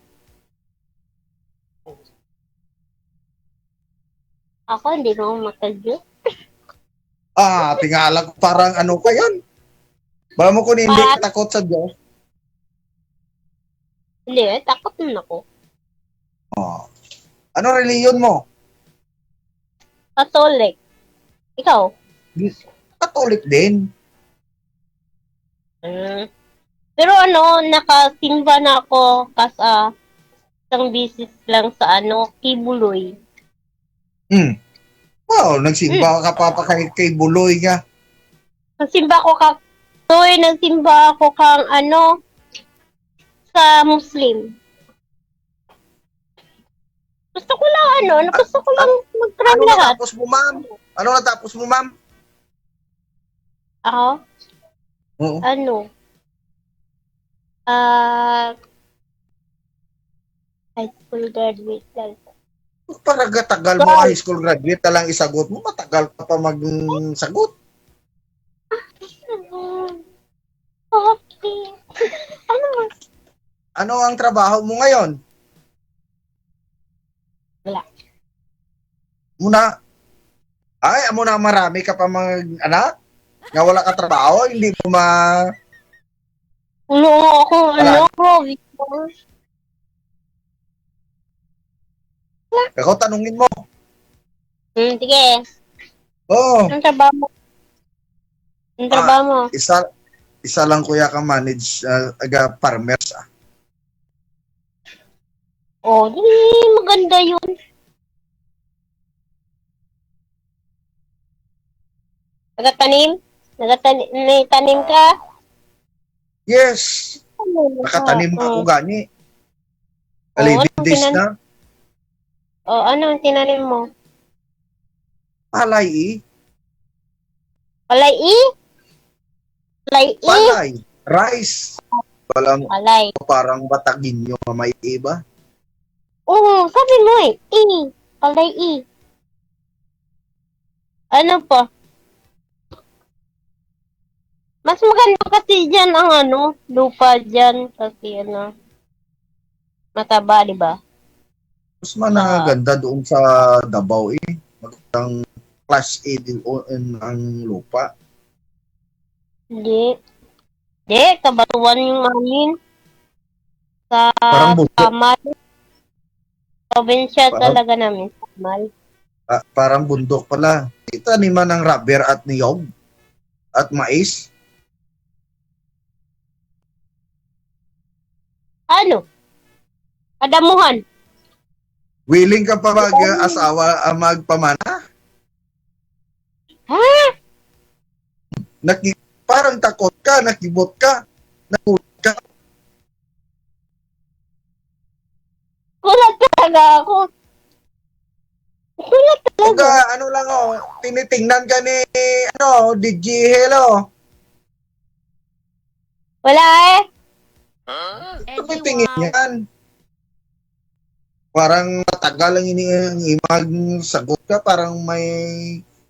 Ako, hindi ko makadyo. Tingala ko parang ano ka yan. Bala mo kung hindi ka takot sa Diyos. Hindi, takot naman ako. Ano reliyon mo? Catholic. Ikaw? Katolik din. Pero nakasimba na ako isang bisis lang sa Kibuloy. Wow, nagsimba ka pa kay Buloy nga. Nagsimba ako kang sa Muslim. Gusto ko lang mag-try Ano lahat. natapos mo, ma'am? Ano natapos mo, ma'am? Ako? Oo. High school graduate lang. Para tagal mo high school graduate na lang isagot mo, matagal ka pa magsagot. Okay. Ano ang trabaho mo ngayon? Wala. Muna, Ay, amo na marami ka pa mga anak? Nga wala ka trabaho, hindi mo Ano ako, Wala. Victor? Ako tanungin mo. Sige. Oo. Anong trabaho mo? Anong trabaho mo? Isa lang kuya ka manage aga farmers. Oh, di maganda yun. Nagatanim? May tanim ka? Yes. Nakatanim ako gani. Alibid anong days na. Ano ang tinanim mo? Palay eh. Palay? Palay. Rice. Walang Palay. parang bataginyo na may iba. Oo, sabi mo Palay. Ano pa? Mas maganda kasi dyan ang lupa dyan. Kasi mataba, di ba? Mas managanda doon sa Davao eh. Magandang class A din ang lupa. Hindi. Hindi, kabatuan yung amin. Sa Parang bundok. Tamal. Probinsya Parang- talaga namin. Tamal. Parang bundok pala. Itaniman ng rubber at niyog at mais. Ano? Kadamuhan. Willing ka pa mag-asawa magpamana? Ha? Parang takot ka, nakibot ka, nakulit ka. Kulat talaga ako. Kulat talaga. Tinitingnan ka ni, DJ Hello. Wala eh. Tumitingin yan. Parang matagal ang magsagot ka, parang may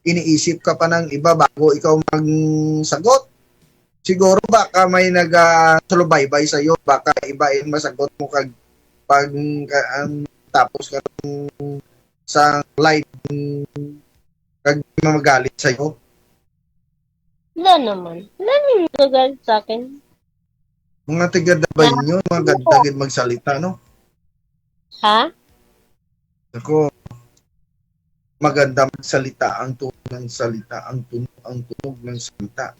iniisip ka pa ng iba bago ikaw magsagot. Siguro baka may nag-sulubaybay sa iyo, baka iba yung masagot mo pag tapos ka sa live kag magalit sa iyo. Wala naman. Wala naman magagalit sa akin. Mga tigadabay nyo, mga gandagin magsalita, no? Ha? Ako, maganda magsalita ang tunog ng salita, ang tunog ng salita.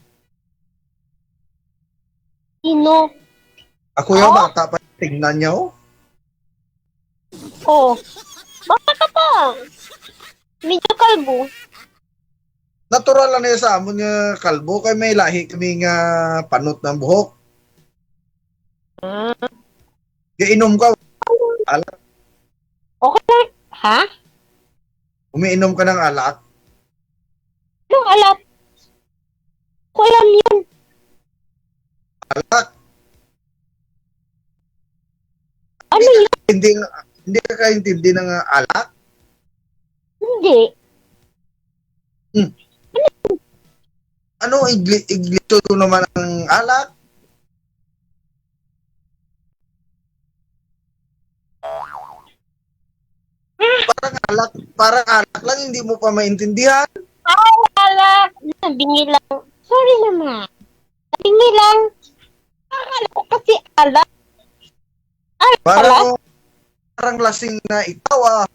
Sino? Ako yung bata pa, tingnan niya, oh. Oh. Baka ka pa. Medyo kalbo. Natural lang niya sa amon nga kalbo, kay may lahi kami nga panot ng buhok. Iinom ka, alak. Okay lang. Ha? Umiinom ka ng alak. Anong alat? Ko alam yun. Alak. Ano yun? Hindi ka kaintindi ng alak. Hindi. Ano iglito ko naman ang alak? Parang alak lang, hindi mo pa maintindihan. Alat. Bingi lang. Sorry naman. Bingi lang. Akala ko kasi alat. Parang lasing na ikaw, ah.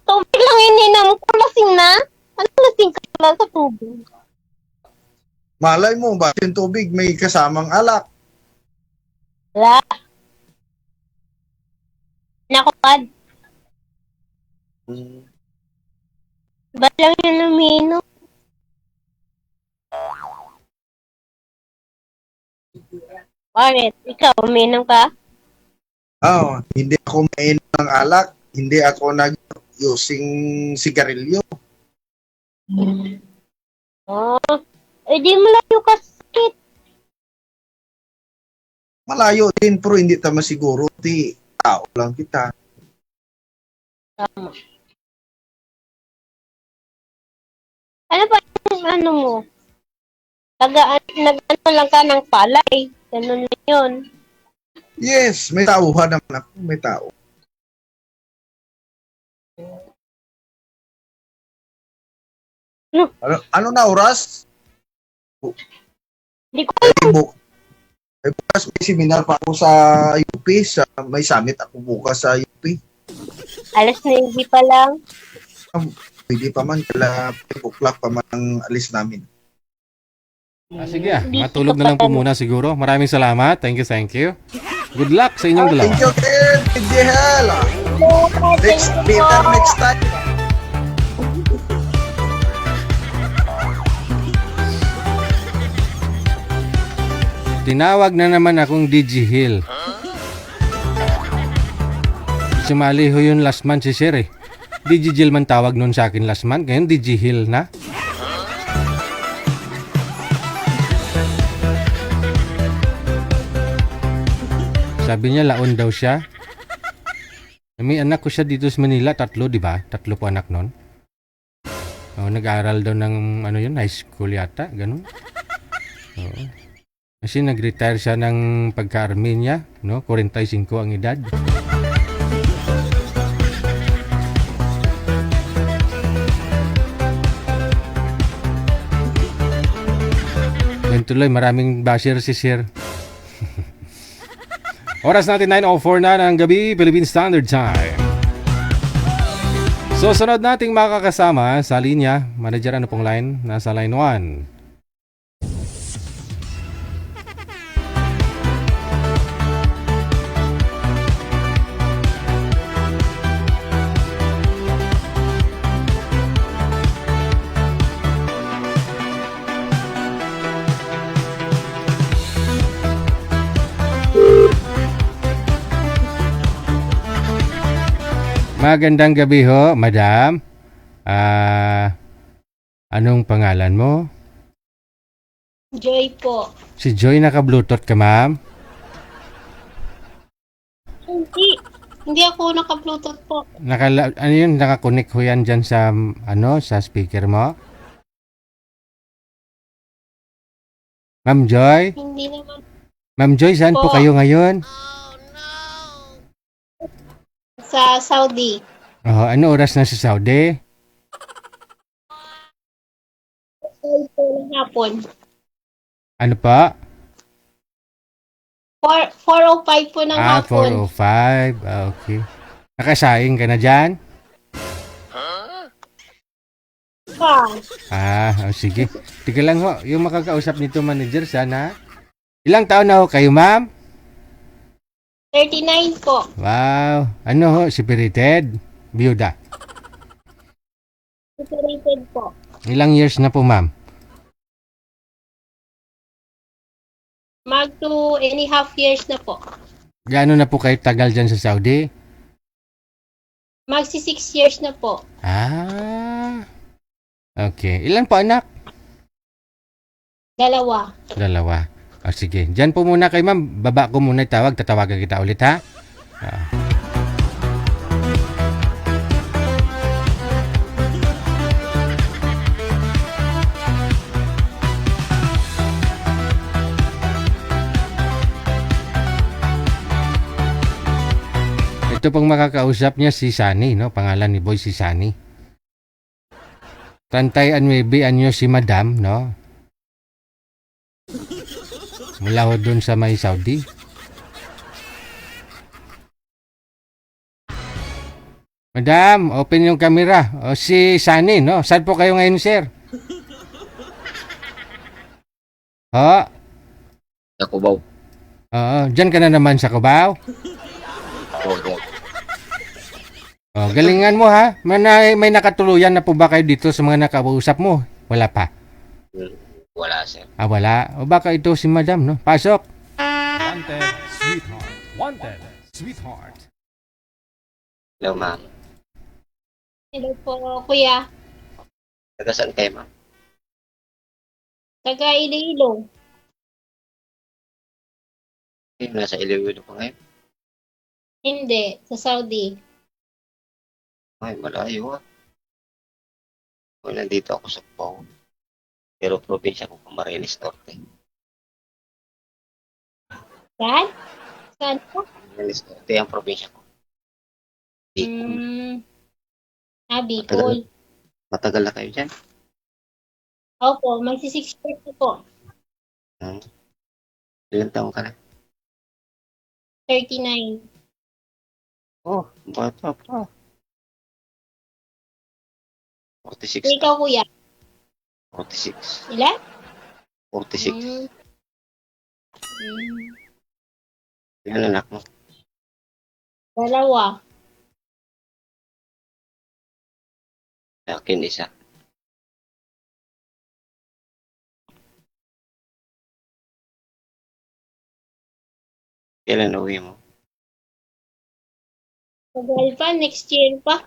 Tubig lang ininom ko. Lasing na? Ano lasing ka lang sa tubig? Malay mo, ba yung tubig may kasamang alak? Wala. Nakupad. Ba't lang yun umiinom? Bakit? Ikaw, umiinom ka? Hindi ako mainom ng alak. Hindi ako nag-using sigarilyo. Oh, di malayo ka sa sakit. Malayo din, pero hindi tama siguro. Tao lang kita. Tama. Ano ba yung ano mo? Nag-ano lang ka ng palay. Ganun lang yun. Yes, may tauhan naman ako. May tao. Ano na oras? Hindi ko Bukas may seminar pa ako sa UP. May summit ako bukas sa UP. alas 9 pa lang. Pwede pa man, kala 5 o'clock pa man ang alis namin. Sige, matulog na lang po muna siguro. Maraming salamat. Thank you. Good luck sa inyong dalawa. Thank you, Ken. Thank you, hell. Next time. Tinawag na naman akong DG Hill. Sumali ho yun last month si Sir eh. DG Jill man tawag nun sa akin last month. Ngayon DG Hill na. Sabi niya laon daw siya. May anak ko siya dito sa Manila. 3, di ba? 3 po anak nun. Oh, nag-aaral daw ng high school yata. Ganun. Oo. Kasi nag-retire siya ng pagka-army niya, no? 45 ang edad. Yan tuloy, maraming basher si Sir. Oras natin 9:04 na ng gabi, Philippine Standard Time. So, sunod nating makakasama sa linya, manager ano pong line? Nasa line 1. Magandang gabi ho, madam. Anong pangalan mo? Joy po. Si Joy, naka-bluetooth ka, ma'am? Hindi ako naka-bluetooth po. Naka-connect ho yan dyan sa, sa speaker mo? Ma'am Joy? Hindi naman Ma'am Joy, saan po Po. kayo ngayon? sa Saudi. Oh, ano oras na sa Saudi? 12 po ng hapon. Ano pa? 4:05 po ng hapon. 4:05. Okay. Nakasaing ka na dyan? Sige. Tiga lang ho. Yung makakausap nito manager sana. Ilang taon na ho kayo, ma'am? 39 po. Wow. Ano ho? Separated? Biyuda? Separated po. Ilang years na po, ma'am? Mag 2.5 years na po. Gaano na po kayo tagal dyan sa Saudi? Magsi 6 years na po. Okay. Ilan po anak? 2. Dalawa. Sige. Diyan po muna kayo, ma'am. Baba ko muna tawag. Tatawagan kita ulit, ha? Ito pong makakausap niya si Sunny, no? Pangalan ni Boy si Sunny. 39 anyo si Madam, no? Mula ho dun sa may Saudi. Madam, open yung camera. O si Sunny, no? Saan po kayo ngayon, sir? Sa Cubao. Oo, dyan ka na naman sa Cubao. Galingan mo, ha? May nakatuluyan na po ba kayo dito sa mga nakausap mo? Wala pa? Wala, sir. Wala. O baka ito si Madam, no? Pasok. Wanted, sweetheart. Wanted, sweetheart. Hello, ma'am. Hello po, kuya. Taga saan kayo, ma'am? Taga Iloilo. Nasa Iloilo pa ngayon. Hindi, sa Saudi. Ay, malayo ah. Nandito ako sa Cubao. Pero probinsya ko Camarines Norte. Saan? Saan po? Camarines Norte ang probinsya ko. Bicol. Bicol. Matagal na kayo dyan? Opo, magsi 6 years na po. Hmm? Ilang taong ka na? 39. Oh, bata pa. 46 ka. Ikaw, kuya? 46. Ilan? 46. Mm. Mm. Ilan anak mo? 2. Sa akin, isa. Kailan uwi mo? Tagal pa, next year pa.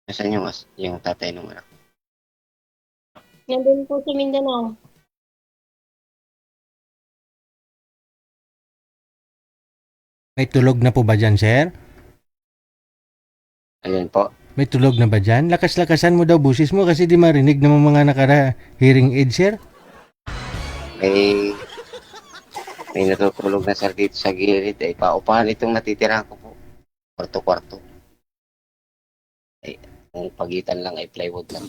Nasaan yung tatay ng anak mo? Nandun po sa Mindanao. May tulog na po ba dyan, sir? Alin po? May tulog na ba dyan? Lakas-lakasan mo daw busis mo kasi di marinig ng mga nakara-hearing aid, sir. May natutulog na sir dito sa gilid. Ay, paupahan itong natitirahan ko po. Kwarto-kwarto. Ay, ang pagitan lang ay plywood lang.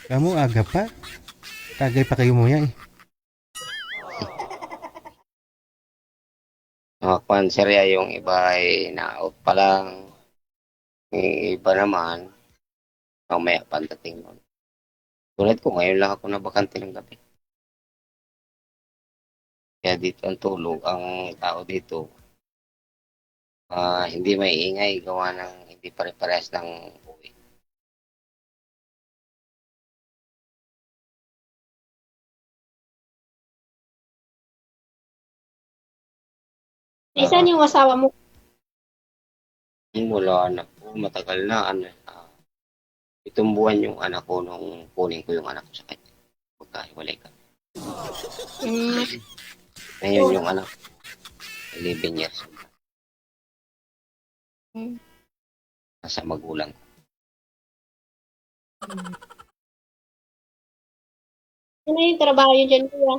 Kamu aga pa? Tagay pa kayo mo yan eh. Mga serya yung iba ay na-out pa lang. Yung iba naman, mamaya pandating nun. Tulad ko, ngayon lang ako nabakante ng gabi. Kaya dito ang tulog, ang tao dito, hindi may ingay, gawa ng hindi pare-parehas ng uwi. Saan yung asawa mo? Wala na po, matagal na. Itong buwan yung anak ko nung kunin ko yung anak ko sa kanya. Magkahiwalay ka. Mm. Ngayon yung anak, 11 years old. Hmm. Nasa magulang ko. Ano yung trabaho yun dyan, kuya?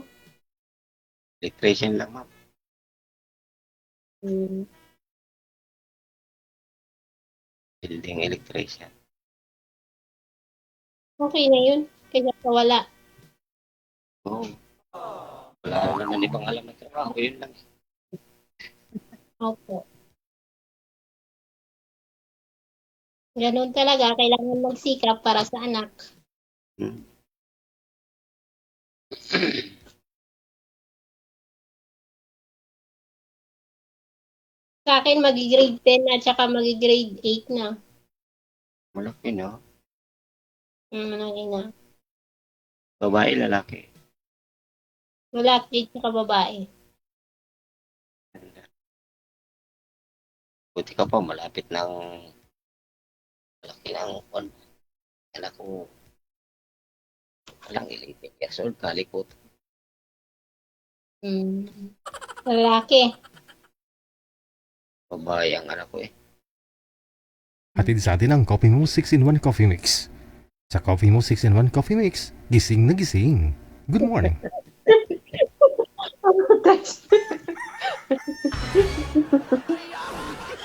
Electrician lang, ma'am. Mm. Building electrician. Okay na yun. Kaya wala. Oo. Wala naman ibang alam na trabaho. Yun lang. Opo. Ganun talaga. Kailangan magsikap para sa anak. Hmm. Sa akin, magi-grade 10 at saka magi-grade 8 na. Malaki, no? Malaki na. Babae, lalaki. Lalaki at saka babae. Buti ka pa, malapit ng malaki ng anak ko. Walang 11 years old, kalikot. Lalaki. Babae ang anak ko eh. Hatid sa atin ang Coffee Mo 6-in-1 Coffee Mix. Sa Coffee Mo 6-in-1 Coffee Mix, gising na gising. Good morning.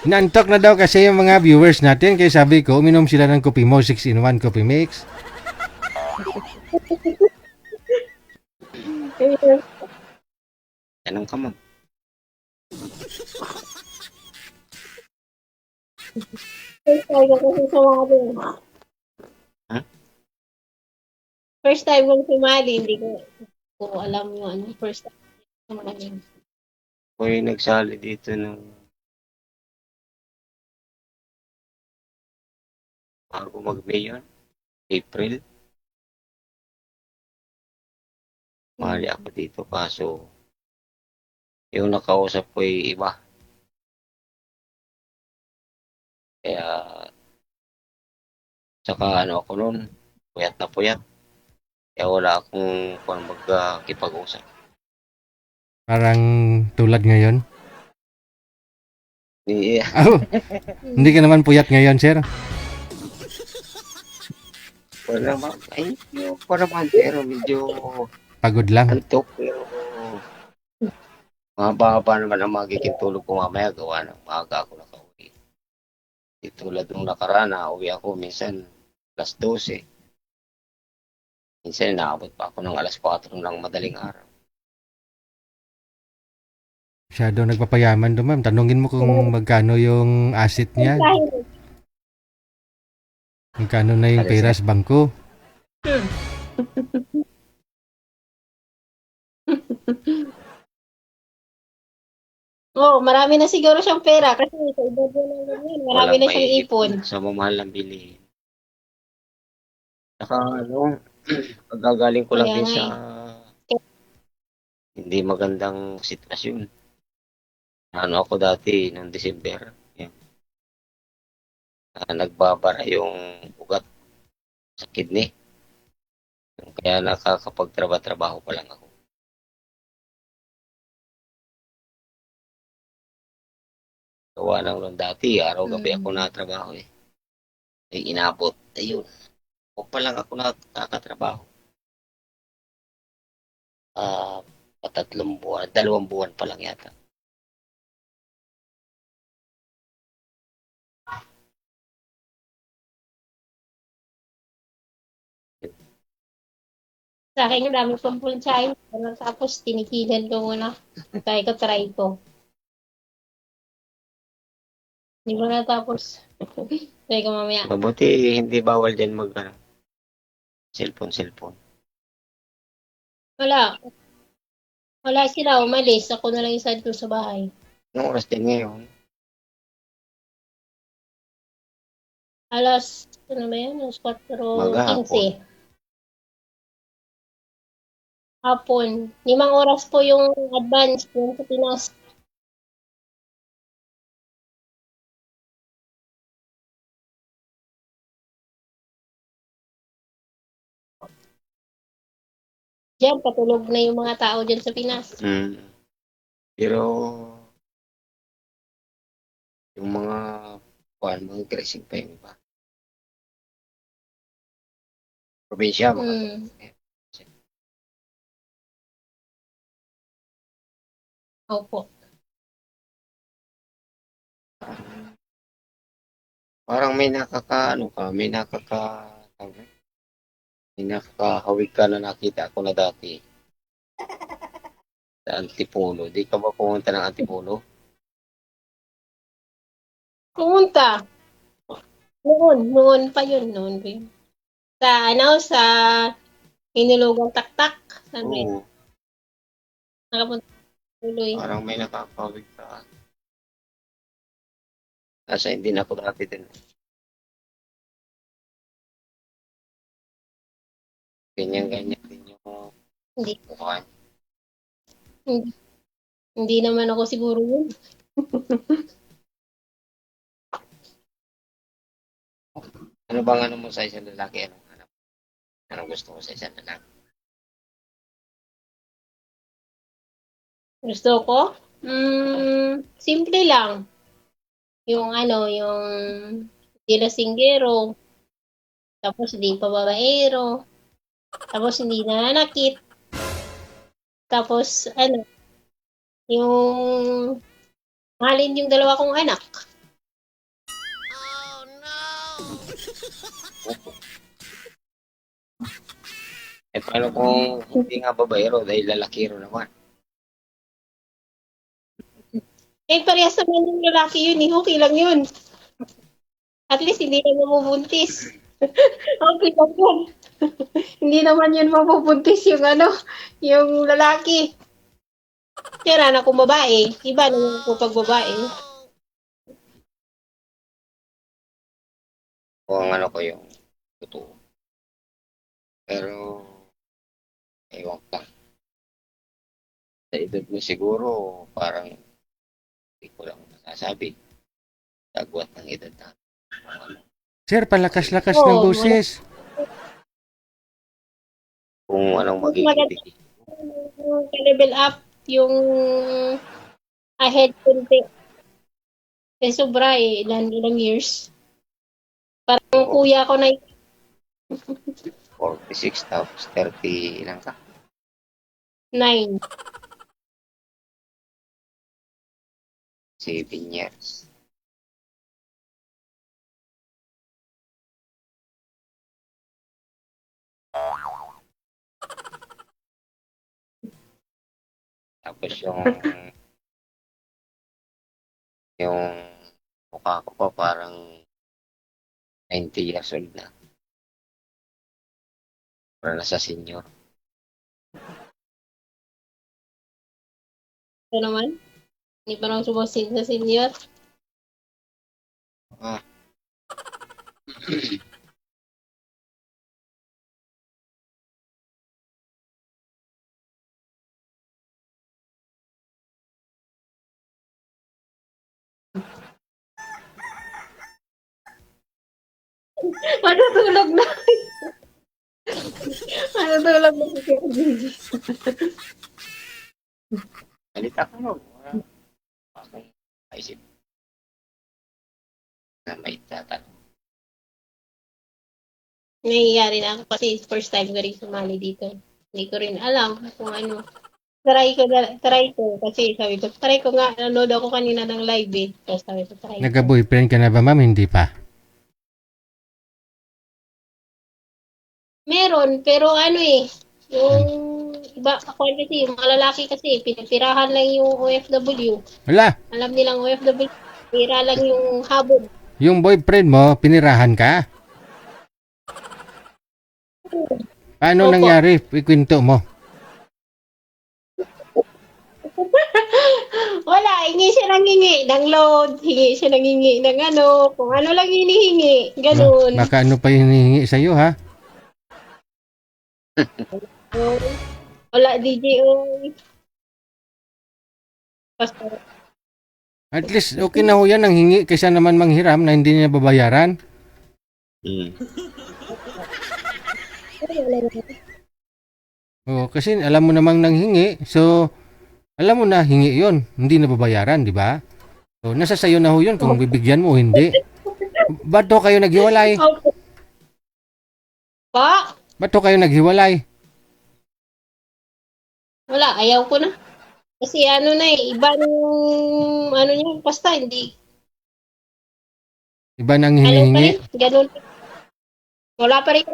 Nantok na daw kasi yung mga viewers natin kaya sabi ko uminom sila ng Coffee Mo 6-in-1 Coffee Mix. Tanong ka, ma'am. First time ko kasi sumali. Ha? First time kong sumali, hindi ko alam yung ano. First time sumali. Ako yung nagsali dito nung bago mag-May yun. April. Mali ako dito kaso yung nakausap ko ay iba. Kaya saka ano ako nun, puyat na puyat. Kaya wala akong magkipag-usap. Parang tulad ngayon. Yeah. Oh, hindi ka naman puyat ngayon, sir. Wala naman. Ay, para man pero medyo Pagod lang. antok pero Mahaba-haba naman ang magiging tulog ko mamaya gawa ng maaga ako nakauwi. Di tulad nung nakaraan, nauwi ako minsan alas 12. Minsan naabot pa ako ng alas 4 ng madaling araw. Masyado nagpapayaman doon, ma'am. Tanungin mo kung magkano yung asset niya. Magkano na yung pera sa bangko. Oo, marami na siguro siyang pera kasi sa edad niya lang yun, marami Walang na siyang may ipon. sa mamahal ng bilihin. Saka ano, pagkagaling ko lang Kaya din nga sa eh. hindi magandang sitwasyon. Ano ako dati noong December, yan, nagbabara yung ugat sa kidney. Kaya nakakapagtrabaho pa lang ako. Gawa lang nun dati, araw-gabi ako natrabaho eh. Ay inabot, ayun. O pa lang ako nakakatrabaho. Patatlong buwan, 2 buwan pa lang yata. Sa akin, yung dami pang punsahin. Tapos, tinikilan ko muna. Try ko. Hindi ko natapos. Try ko mamaya. Mabuti hindi bawal dyan cellphone. Wala. Wala sila, umalis. Ako na lang isa dito sa bahay. Anong oras din ngayon? Ano ba yan? Alas 4:15. Maghapon. Hapon. 5 oras po yung advance yung sa Pinas. Diyan, patulog na yung mga tao dyan sa Pinas. Pero yung mga mga dressing pa yung iba. Probinsya, mga Opo. parang may nakakahawig ka na nakita ko na dati sa Antipolo. Di ka ba pumunta ng Antipolo? Pumunta. Noon pa yun. Sa Hinulugang Taktak. Saan ba yun? Oo. Nakapunta tuloy. Parang may nakakahawig ka. Kasi hindi na ako dati din. Ganyan-ganyan din yung Hindi. mukha. Hindi naman ako siguro yun. Ano bang ano mo sa isang lalaki? Anong gusto mo sa isang lalaki? Gusto ko? Simple lang. Yung hindi lasinggero. Tapos hindi pa babaero. Tapos hindi nananakit. Tapos yung mahalin yung 2 kong anak. Paano kung hindi nga babaero dahil lalakiro naman? Parehas naman yung lalaki yun. Okay lang yun. At least hindi na mabubuntis. Okay lang yun. Hindi naman yun mabubuntis yung lalaki. Tira na kung babae. Iba naman kung pag babae. O ang ko yung totoo. Pero, ewan ka. Sa edad mo siguro, parang hindi ko lang masasabi. Dagwat ng edad na. Sir, palakas-lakas ng boses. Kung anong magiging Level up yung ahead kunti. Sobra ilang years. Parang kuya ko na 46 tapos 30 lang ka. 9. 7 years. Tapos yung mukha ko pa parang 90 years old na. Para nasa senior. Ito naman. Hindi pa naman sumasin sa senior. Ah. Matutulog na. Matutulog na si Kuya Gigi. Salita ka mo. Akong naisip na may tatanong. Nangyayari na ako kasi first time ko rin sumali dito. Hindi ko rin alam kung ano. Try ko kasi sabi ko, try ko nga, nanood ako kanina ng live eh. Tapos sabi ko, try ko. Nagka-boyfriend ka na ba, ma'am? Hindi pa. Meron, pero ano eh, yung iba, ako kasi, yung mga lalaki kasi, pinapirahan lang yung OFW. Wala. Alam nilang OFW, pira lang yung habon. Yung boyfriend mo, pinirahan ka? Paano Opo. nangyari? Ikwento mo. Wala, hingi siya ng hingi ng load, hingi siya ng hingi ng ano, kung ano lang hinihingi, ganun. Baka ano pa yung hinihingi sa'yo, ha? Wala, DJ, oy. Basta, At least, okay na ho yan ang hingi kaysa naman manghiram na hindi niya babayaran. Oo, kasi alam mo namang nanghingi, so alam mo na hingi yon, hindi na babayaran, di ba? So nasa sayo na ho yun kung bibigyan mo o hindi. Ba't ho kayo naghiwalay? okay. Pa, Ba't ho kayo naghiwalay? wala, ayaw ko na. Kasi ano na eh, iba yung, ano niya, basta hindi, Iba nang ano pa hinihingi? rin, ganun. Wala pa rin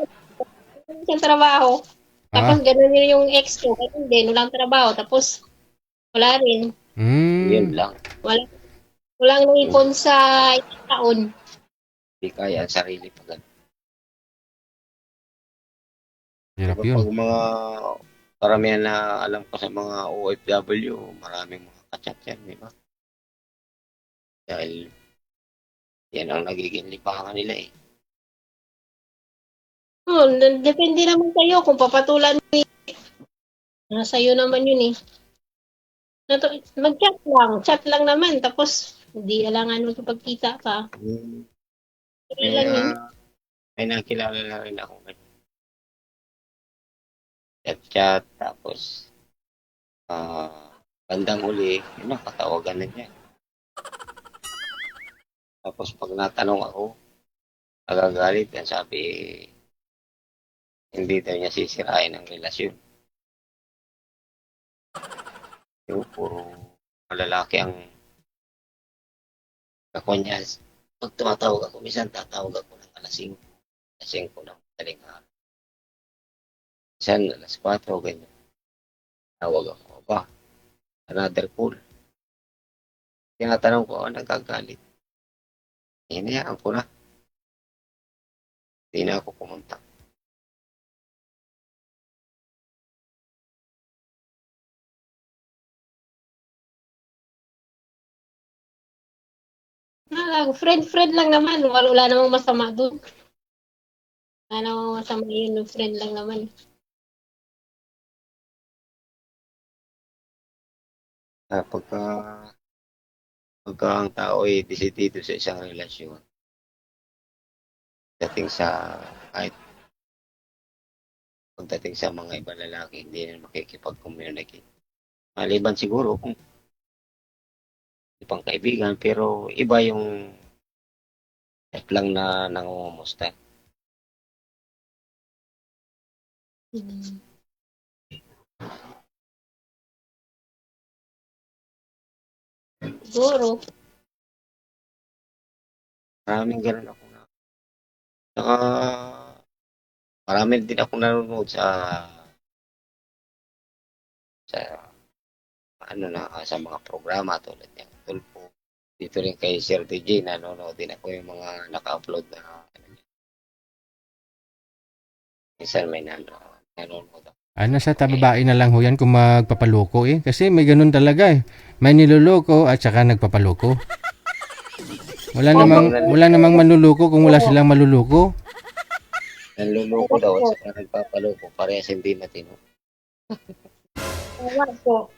yung trabaho. Tapos ganun rin yung ex ko, ganun din, walang trabaho. Tapos, wala rin. Yun lang. Walang naipon sa isang taon. Hindi kaya ang sarili pag Hirap Pag yun. mga karamihan na alam ko sa mga OFW, maraming mga kachat yan, di ba? Dahil yan ang nagiging libangan nila eh. Oh, depende naman sa'yo kung papatulan mo eh. Nasa iyo naman yun eh. Chat lang naman. Tapos, hindi alangan mo pagkita ka. Hindi lang yun. May nakilala na rin ako ngayon. Chat, tapos bandang huli, yun ang katawagan na niya. Tapos pag natanong ako, nagagalit yan, sabi, hindi daw niya sisirain ang relasyon. Yung puro malalaki ang ako niya. Pag tumatawag ako, minsan tatawag ako ng alas 5. Alas 5 ng madaling araw. Minsan alas 4, ganyan. Tawag ako, ba? Another call. Tinatanong ko, nagagalit. Hinayaan ko na. Hindi na ako pumunta. Friend lang naman. Wala namang masama doon. Wala namang masama yun. Friend lang naman. Pagka ang tao ay desidido sa isang relasyon, kahit pagdating sa mga ibang lalaki, hindi na makikipag-communicate. Maliban siguro kung ibang kaibigan, pero iba yung chat lang na nangungumusta. Siguro. Maraming ganun ako na. Saka, marami din ako nanonood sa mga programa tulad ng Tulpo. Dito rin kay Sir DJ, nanonood din ako yung mga naka-upload na minsan may nanonood ako. Sa tababae na lang ho yan kung magpapaloko eh. Kasi may ganun talaga eh. May niloloko at saka nagpapaloko. Wala namang manluloko kung wala silang maluloko. Nanluloko daw at saka nagpapaloko. Parehas hindi matino. Tama po.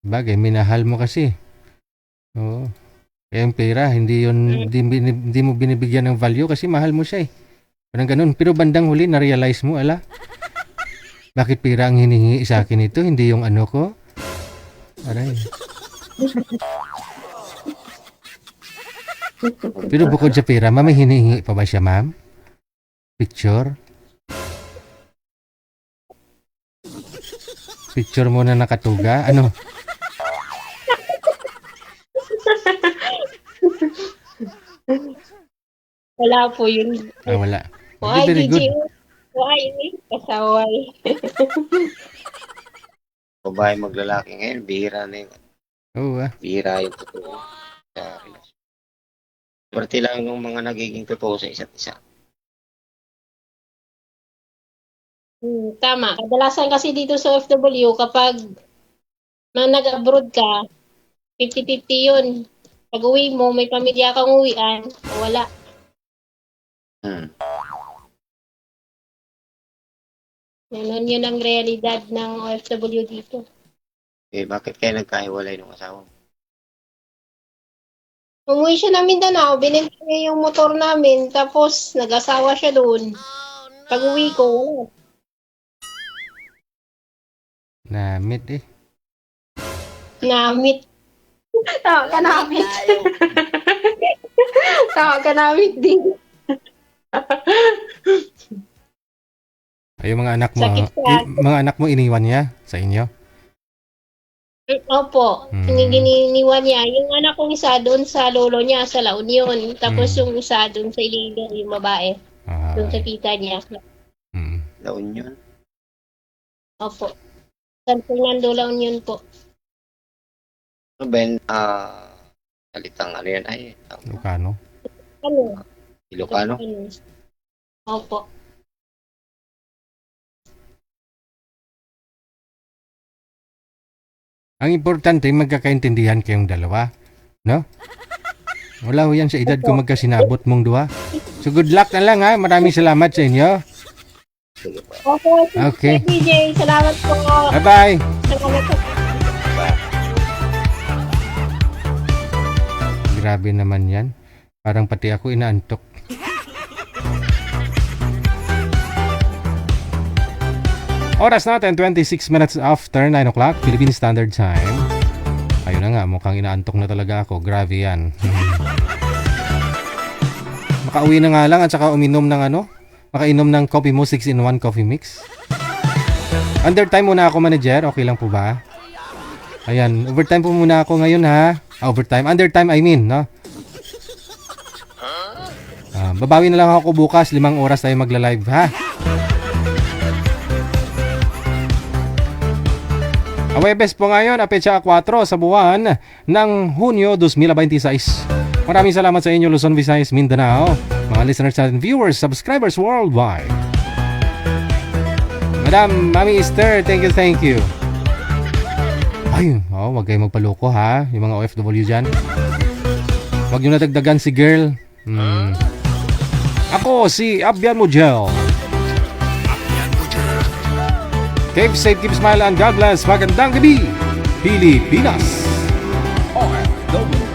Bagay, minahal mo kasi. Oo. Kaya yung pera, hindi mo binibigyan ng value kasi mahal mo siya eh. Parang ganun. Pero bandang huli, na-realize mo, bakit pera ang hinihingi sa akin ito, hindi yung ano ko? Aray. Pero bukod sa pera, ma'am, may hinihingi pa ba siya, ma'am? Picture? Picture mo na nakatuga? Ano? Wala po yun. Wala. Why, Very good. DJ? Why? Kasaway. Babae maglalaki ngayon, bihira na yun. Oo Bihira yung totoo sa relasyon. Parte lang ng mga nagiging totoo sa isa't isa. Tama. Kadalasan kasi dito sa OFW, kapag nag-abroad ka, 50-50 yun. Pag uwi mo, may pamilya kang uwian, wala. Yun ang realidad ng OFW dito. Bakit kayo nagkahiwalay ng asawa mo? Umuwi siya ng Mindanao, binenta niya yung motor namin, tapos nag-asawa siya doon. Pag uwi ko, wala. Namit eh. Namit. Tawa ka namit. Tawa ka namit din. Ay, yung mga anak mo, Sakit sa- mga anak mo iniwan niya sa inyo? Opo. Iniwan niya. Yung anak kong isa doon sa lolo niya sa La Union. Tapos yung isa doon sa Iligan, yung babae. Doon sa tita niya. La Union? Opo. San Fernando, La Union po. Ben, salitang ano yan ay? Ilocano? Ano? Ilocano? Opo. Ang importante, magkakaintindihan kayong dalawa. No? Wala ho yan sa edad kung magkasinabot mong duha. So good luck na lang ha. Maraming salamat sa inyo. Opo. Okay. DJ, salamat po. Bye-bye. Salamat po. Grabe naman yan. Parang pati ako inaantok. Oras natin, 26 minutes after 9 o'clock, Philippine Standard Time. Ayun na nga, mukhang inaantok na talaga ako. Grabe yan. Makauwi na nga lang at saka uminom ng makainom ng coffee mo, 6-in-1 coffee mix. Undertime muna ako, manager. Okay lang po ba? Ayan, overtime po muna ako ngayon ha. Overtime. Undertime I mean, no? Babawi na lang ako bukas. 5 oras tayo magla-live ha. Huwebes po ngayon, Petsa 4 sa buwan ng Hunyo 2026. Maraming salamat sa inyo, Luzon, Visayas, Mindanao. Mga listeners and viewers, subscribers worldwide. Madam, Mami Esther, thank you. Ay, wag kayong magpaloko ha, yung mga OFW dyan. Wag nyo nadagdagan si girl. Ako, si Abyan Mujel. Keep safe, keep smile, and God bless. Magandang gabi, Pilipinas. OFW